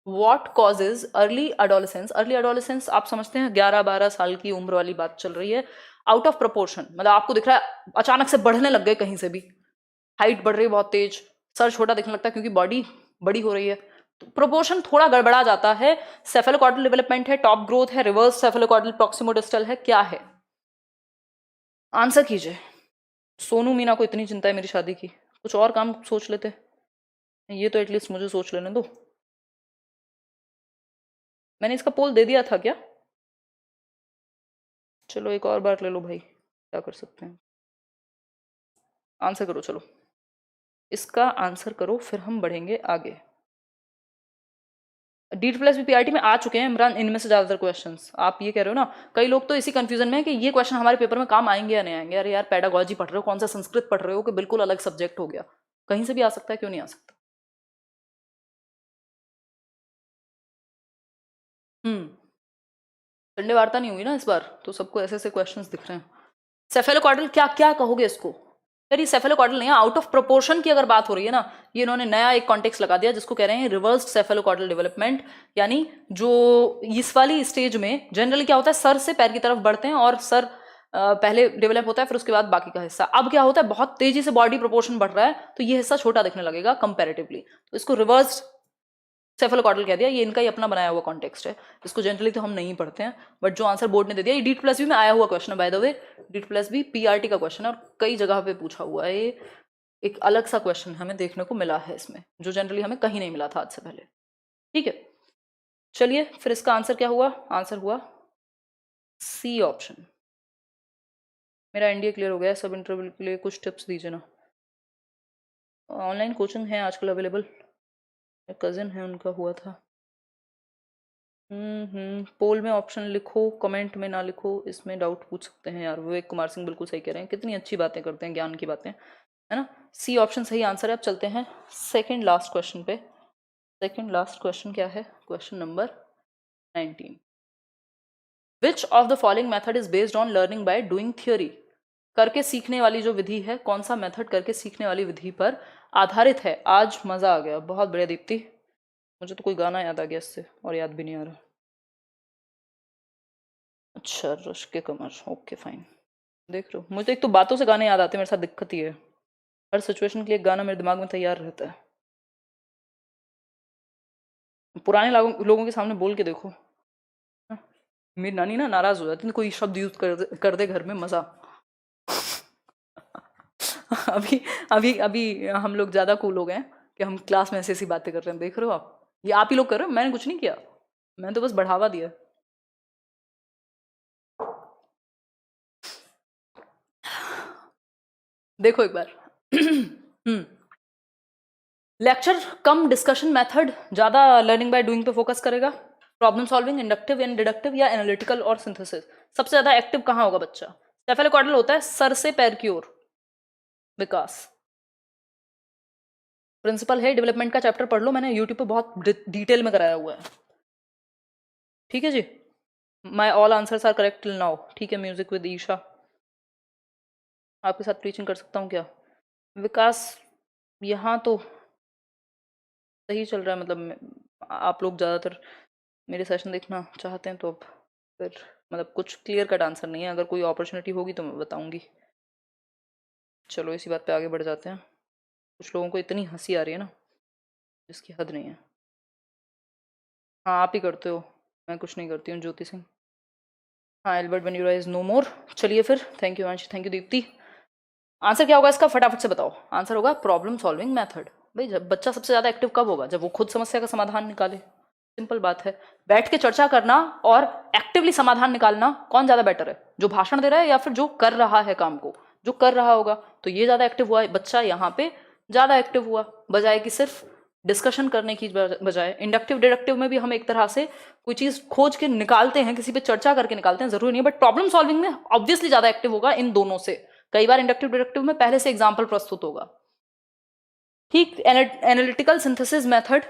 What causes early adolescence? Early adolescence आप समझते हैं 11-12 साल की उम्र वाली बात चल रही है। आउट ऑफ प्रोपोर्शन मतलब आपको दिख रहा है अचानक से बढ़ने लग गए, कहीं से भी हाइट बढ़ रही है बहुत तेज, सर छोटा दिखने लगता है क्योंकि बॉडी बड़ी हो रही है, तो प्रोपोर्शन थोड़ा गड़बड़ा जाता है। सेफेलोकॉर्डल डेवलपमेंट है, टॉप ग्रोथ है, रिवर्स सेफेलोकॉर्डल प्रॉक्सिमोडिस्टल है, क्या है? आंसर कीजिए। सोनू मीना को इतनी चिंता है मेरी शादी की, कुछ और काम सोच लेते, ये तो एटलीस्ट मुझे सोच लेने दो। मैंने इसका पोल दे दिया था क्या? चलो एक और बार ले लो भाई, क्या कर सकते हैं। आंसर करो, चलो इसका आंसर करो, फिर हम बढ़ेंगे आगे। डी प्लस बी पीआरटी में आ चुके हैं इमरान, इनमें से ज्यादातर क्वेश्चंस। आप ये कह रहे हो ना, कई लोग तो इसी कंफ्यूजन में है कि ये क्वेश्चन हमारे पेपर में काम आएंगे या नहीं आएंगे। अरे यार पेडागोजी पढ़ रहे हो, कौन सा संस्कृत पढ़ रहे हो कि बिल्कुल अलग सब्जेक्ट हो गया, कहीं से भी आ सकता है, क्यों नहीं आ सकता। संडे वार्ता नहीं हुई ना इस बार, तो सबको ऐसे ऐसे क्वेश्चंस दिख रहे हैं। सेफेलोकॉर्डल क्या क्या कहोगे इसको? यार ये सेफेलोकॉर्डल नहीं है, आउट ऑफ प्रोपोर्शन की अगर बात हो रही है ना, ये इन्होंने नया एक कॉन्टेक्स्ट लगा दिया जिसको कह रहे हैं रिवर्स्ड सेफेलोकॉर्डल डेवलपमेंट। यानी जो इस वाली स्टेज में जनरली क्या होता है, सर से पैर की तरफ बढ़ते हैं और सर पहले डेवलप होता है, फिर उसके बाद बाकी का हिस्सा। अब क्या होता है, बहुत तेजी से बॉडी प्रोपोर्शन बढ़ रहा है, तो ये हिस्सा छोटा दिखने लगेगा कंपेरेटिवली, तो इसको रिवर्स्ड सेफेलोकॉर्डल कह दिया। ये इनका ही अपना बनाया हुआ कॉन्टेक्स्ट है, इसको जनरली तो हम नहीं पढ़ते हैं, बट जो आंसर बोर्ड ने दे दिया, ये डीट प्लस बी में आया हुआ क्वेश्चन है by the way. DIET plus B PRT का क्वेश्चन है और कई जगह पे पूछा हुआ है ये, एक अलग सा क्वेश्चन हमें देखने को मिला है इसमें, जो जनरली हमें कहीं नहीं मिला था आज से पहले। ठीक है, चलिए फिर इसका आंसर क्या हुआ? आंसर हुआ सी ऑप्शन। मेरा एनडीए क्लियर हो गया, सब इंटरव्यू के लिए कुछ टिप्स दीजिए ना। ऑनलाइन कोचिंग है आजकल अवेलेबल, कजिन है उनका हुआ था। पोल में ऑप्शन लिखो, कमेंट में ना लिखो, इसमें डाउट पूछ सकते हैं यार। विवेक कुमार सिंह बिल्कुल सही कह रहे हैं, कितनी अच्छी बातें करते हैं, ज्ञान की बातें, है ना। सी ऑप्शन सही आंसर है। अब चलते हैं सेकंड लास्ट क्वेश्चन पे। सेकंड लास्ट क्वेश्चन क्या है? Question number 19। Which of the following method is based on learning by doing theory? करके सीखने वाली जो विधि है, कौन सा मेथड करके सीखने वाली विधि पर आधारित है? आज मजा आ गया, बहुत बढ़िया दीप्ति, मुझे तो कोई गाना याद आ गया इससे, और याद भी नहीं आ रहा। अच्छा, रश के कमर, ओके फाइन। देख लो, मुझे एक तो बातों से गाने याद आते हैं, मेरे साथ दिक्कत ही है, हर सिचुएशन के लिए गाना मेरे दिमाग में तैयार रहता है। पुराने लोगों के सामने बोल के देखो, मेरी नानी ना नाराज हो जाती है, कोई शब्द यूज कर दे घर में, मजा। अभी अभी अभी हम लोग ज्यादा कूल हो गए हैं कि हम क्लास में ऐसी ऐसी बातें कर रहे हैं, देख रहे हो आप, ये आप ही लोग कर रहे हो, मैंने कुछ नहीं किया, मैंने तो बस बढ़ावा दिया। देखो एक बार। लेक्चर कम डिस्कशन मेथड, ज्यादा लर्निंग बाय डूइंग पे फोकस करेगा। Problem solving, inductive and deductive, या एनालिटिकल और सिंथेसिस। सबसे ज्यादा एक्टिव कहाँ होगा बच्चा? सेफेलोकॉर्डल होता है सर से पैर की ओर विकास। प्रिंसिपल है डेवलपमेंट का चैप्टर पढ़ लो, मैंने यूट्यूब पे बहुत डिटेल में कराया हुआ है। ठीक है जी, my all answers are correct till now. ठीक है, म्यूजिक विद ईशा, आपके साथ प्रीचिंग कर सकता हूँ क्या? विकास यहाँ तो सही चल रहा है, मतलब आप लोग ज़्यादातर मेरे सेशन देखना चाहते हैं, तो अब फिर मतलब कुछ क्लियर कट आंसर नहीं है, अगर कोई अपॉर्चुनिटी होगी तो मैं बताऊंगी। चलो इसी बात पे आगे बढ़ जाते हैं। कुछ लोगों को इतनी हंसी आ रही है ना, जिसकी हद नहीं है। हाँ आप ही करते हो, मैं कुछ नहीं करती हूँ, ज्योति सिंह। हाँ, एल्बर्ट वेनियूरा इज नो मोर। चलिए फिर, थैंक यू अंश, थैंक यू दीप्ति। आंसर क्या होगा इसका, फटाफट से बताओ। आंसर होगा प्रॉब्लम सॉल्विंग मेथड। भाई जब बच्चा सबसे ज्यादा एक्टिव कब होगा? जब वो खुद समस्या का समाधान निकाले। सिंपल बात है। बैठ के चर्चा करना और एक्टिवली समाधान निकालना, कौन ज्यादा बेटर है? जो भाषण दे रहा है या फिर जो कर रहा है काम को? जो कर रहा होगा, तो ये ज्यादा एक्टिव हुआ है बच्चा, यहाँ पे ज्यादा एक्टिव हुआ, बजाय कि सिर्फ डिस्कशन करने की बजाय। इंडक्टिव डिडक्टिव में भी हम एक तरह से कोई चीज खोज के निकालते हैं, किसी पे चर्चा करके निकालते हैं, जरूरी नहीं, बट प्रॉब्लम सॉल्विंग में ऑब्वियसली ज्यादा एक्टिव होगा इन दोनों से। कई बार इंडक्टिव डिडक्टिव में पहले से एग्जाम्पल प्रस्तुत होगा। ठीक, एनालिटिकल सिंथेसिस मेथड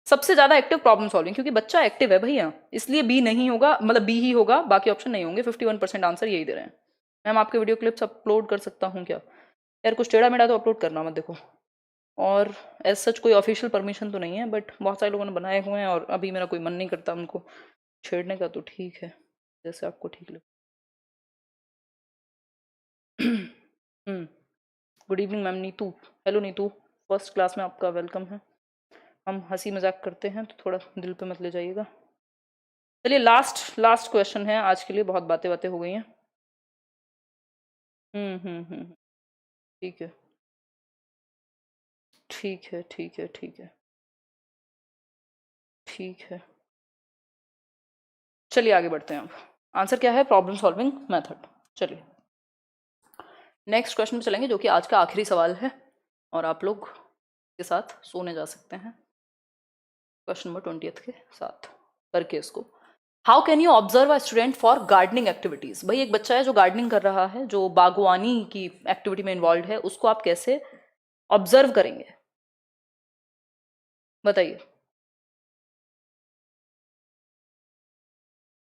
सबसे ज्यादा एक्टिव प्रॉब्लम सॉल्विंग, क्योंकि बच्चा एक्टिव है भैया, इसलिए बी नहीं होगा, मतलब बी ही होगा, बाकी ऑप्शन नहीं होंगे। 51% आंसर यही दे रहे हैं। मैम आपके वीडियो क्लिप्स अपलोड कर सकता हूँ क्या? यार कुछ टेढ़ा मेढ़ा तो अपलोड करना मत देखो, और एज सच कोई ऑफिशियल परमिशन तो नहीं है, बट बहुत सारे लोगों ने बनाए हुए हैं और अभी मेरा कोई मन नहीं करता उनको छेड़ने का, तो ठीक है, जैसे आपको ठीक लगे। Good evening ma'am Neetu. Hello Neetu, first class में आपका वेलकम है। हम हंसी मजाक करते हैं तो थोड़ा दिल पे मत ले जाइएगा। चलिए लास्ट क्वेश्चन है आज के लिए, बहुत बातें बातें हो गई हैं। ठीक है ठीक है ठीक है ठीक है ठीक है। चलिए आगे बढ़ते हैं। अब आंसर क्या है? Problem solving method. चलिए नेक्स्ट क्वेश्चन पे चलेंगे, जो कि आज का आखिरी सवाल है, और आप लोग के साथ सोने जा सकते हैं क्वेश्चन नंबर 20 के साथ करके इसको। How can you observe a student for gardening activities? भाई एक बच्चा है जो गार्डनिंग कर रहा है, जो बागवानी की एक्टिविटी में इन्वॉल्व है, उसको आप कैसे ऑब्जर्व करेंगे? बताइए।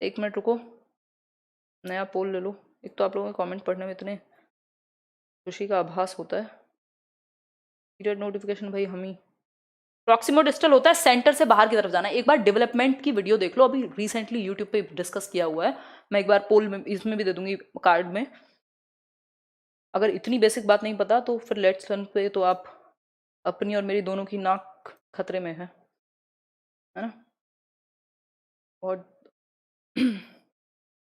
एक मिनट रुको, नया पोल ले लो। एक तो आप लोगों के कमेंट पढ़ने में इतने खुशी का आभास होता है। पीरियड नोटिफिकेशन भाई हम ही। प्रॉक्सिमो डिस्टल होता है सेंटर से बाहर की तरफ जाना। एक बार डेवलपमेंट की वीडियो देख लो, अभी रिसेंटली यूट्यूब पे डिस्कस किया हुआ है। मैं एक बार पोल में इसमें भी दे दूंगी कार्ड में। अगर इतनी बेसिक बात नहीं पता तो फिर लेट्स लर्न पे तो आप अपनी और मेरी दोनों की नाक खतरे में है ना? और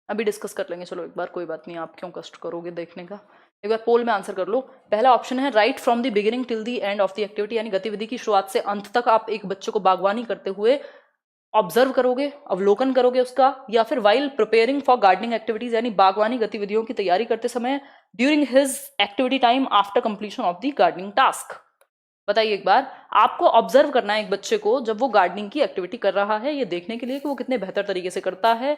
अभी डिस्कस कर लेंगे, चलो एक बार, कोई बात नहीं, आप क्यों कष्ट करोगे देखने का। एक बार पोल में आंसर कर लो। पहला ऑप्शन है right from the beginning till the end of the activity, यानी गतिविधि की शुरुआत से अंत तक आप एक बच्चे को बागवानी करते हुए ऑब्जर्व करोगे, अवलोकन करोगे उसका। या फिर while preparing for gardening activities, यानी बागवानी गतिविधियों की तैयारी करते समय during his activity time after completion of the gardening task. बताइए एक बार, आपको ऑब्जर्व करना है एक बच्चे को जब वो गार्डनिंग की एक्टिविटी कर रहा है, ये देखने के लिए कि वो कितने बेहतर तरीके से करता है,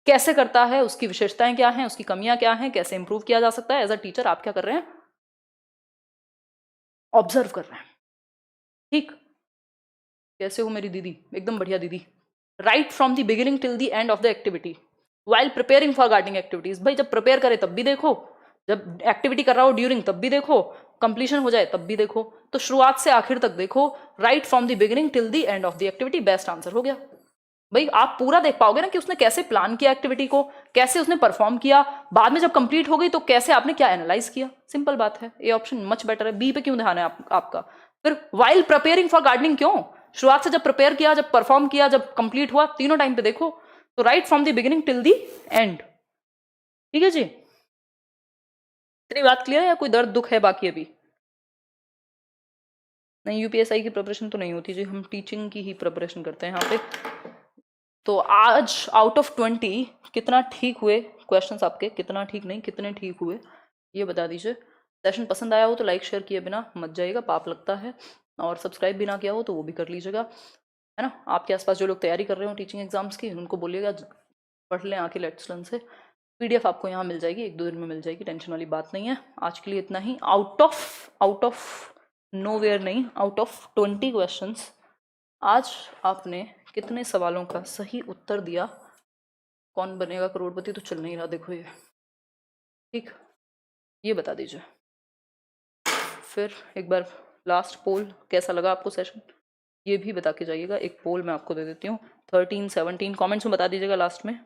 कैसे करता है, उसकी विशेषताएं क्या हैं, उसकी कमियां क्या हैं, कैसे इंप्रूव किया जा सकता है। एज अ टीचर आप क्या कर रहे हैं? ऑब्जर्व कर रहे हैं। ठीक, कैसे हो मेरी दीदी? एकदम बढ़िया दीदी। Right from the beginning till the end of the activity while preparing for gardening activities. भाई जब प्रिपेयर करे तब भी देखो, जब एक्टिविटी कर रहा हो ड्यूरिंग तब भी देखो, कंप्लीशन हो जाए तब भी देखो। तो शुरुआत से आखिर तक देखो, right from the beginning till the end of the activity. Best answer हो गया। भाई आप पूरा देख पाओगे ना कि उसने कैसे प्लान किया एक्टिविटी को, कैसे उसने परफॉर्म किया, बाद में जब कंप्लीट हो गई तो कैसे आपने क्या एनालाइज किया। सिंपल बात है, ए ऑप्शन मच बेटर है। बी पे क्यों ध्यान है आपका? फिर वाइल प्रिपेयरिंग फॉर गार्डनिंग क्यों? शुरुआत से जब प्रिपेयर किया, जब परफॉर्म किया, जब कंप्लीट हुआ, तीनों टाइम पे देखो। तो right from the beginning till the end. ठीक है जी, इतनी बात क्लियर है या कोई दर्द दुख है बाकी अभी? नहीं, यूपीएसआई की प्रिपरेशन तो नहीं होती जी, हम टीचिंग की ही प्रिपरेशन करते हैं यहाँ पे। तो आज आउट ऑफ 20 कितना ठीक हुए क्वेश्चंस आपके? कितना ठीक नहीं, कितने ठीक हुए ये बता दीजिए। सेशन पसंद आया हो तो लाइक शेयर किए बिना मत जाइएगा, पाप लगता है। और सब्सक्राइब भी ना किया हो तो वो भी कर लीजिएगा, है ना? आपके आसपास जो लोग तैयारी कर रहे हो टीचिंग एग्जाम्स की, उनको बोलिएगा पढ़ लें आके लेट्स लर्न से। पीडीएफ आपको यहाँ मिल जाएगी, 1-2 दिन में मिल जाएगी, टेंशन वाली बात नहीं है। आज के लिए इतना ही। आउट ऑफ नोवेयर नहीं, आउट ऑफ 20 क्वेश्चंस आज आपने कितने सवालों का सही उत्तर दिया? कौन बनेगा करोड़पति तो चल नहीं रहा, देखो ये। ठीक, ये बता दीजिए। फिर एक बार लास्ट पोल, कैसा लगा आपको सेशन, ये भी बता के जाइएगा। एक पोल मैं आपको दे देती हूँ, 13-17 कमेंट्स में बता दीजिएगा लास्ट में।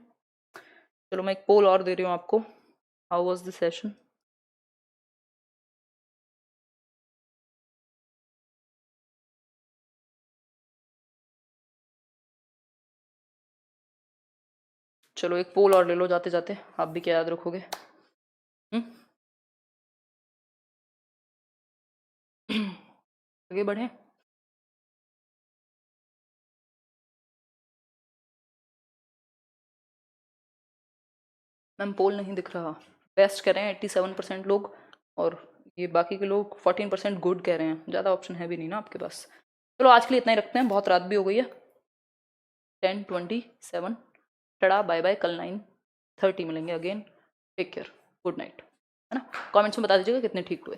चलो मैं एक पोल और दे रही हूँ आपको। How was the session? चलो एक पोल और ले लो जाते जाते, आप भी क्या याद रखोगे? आगे बढ़े। मैम पोल नहीं दिख रहा। बेस्ट कह रहे हैं 87% लोग, और ये बाकी के लोग 14% गुड कह रहे हैं। ज़्यादा ऑप्शन है भी नहीं ना आपके पास। चलो आज के लिए इतना ही रखते हैं, बहुत रात भी हो गई है। 10:27 टड़ा, बाय बाय। कल 9:30 मिलेंगे again. Take care, good night, है ना? कमेंट्स में बता दीजिएगा कितने ठीक हुए।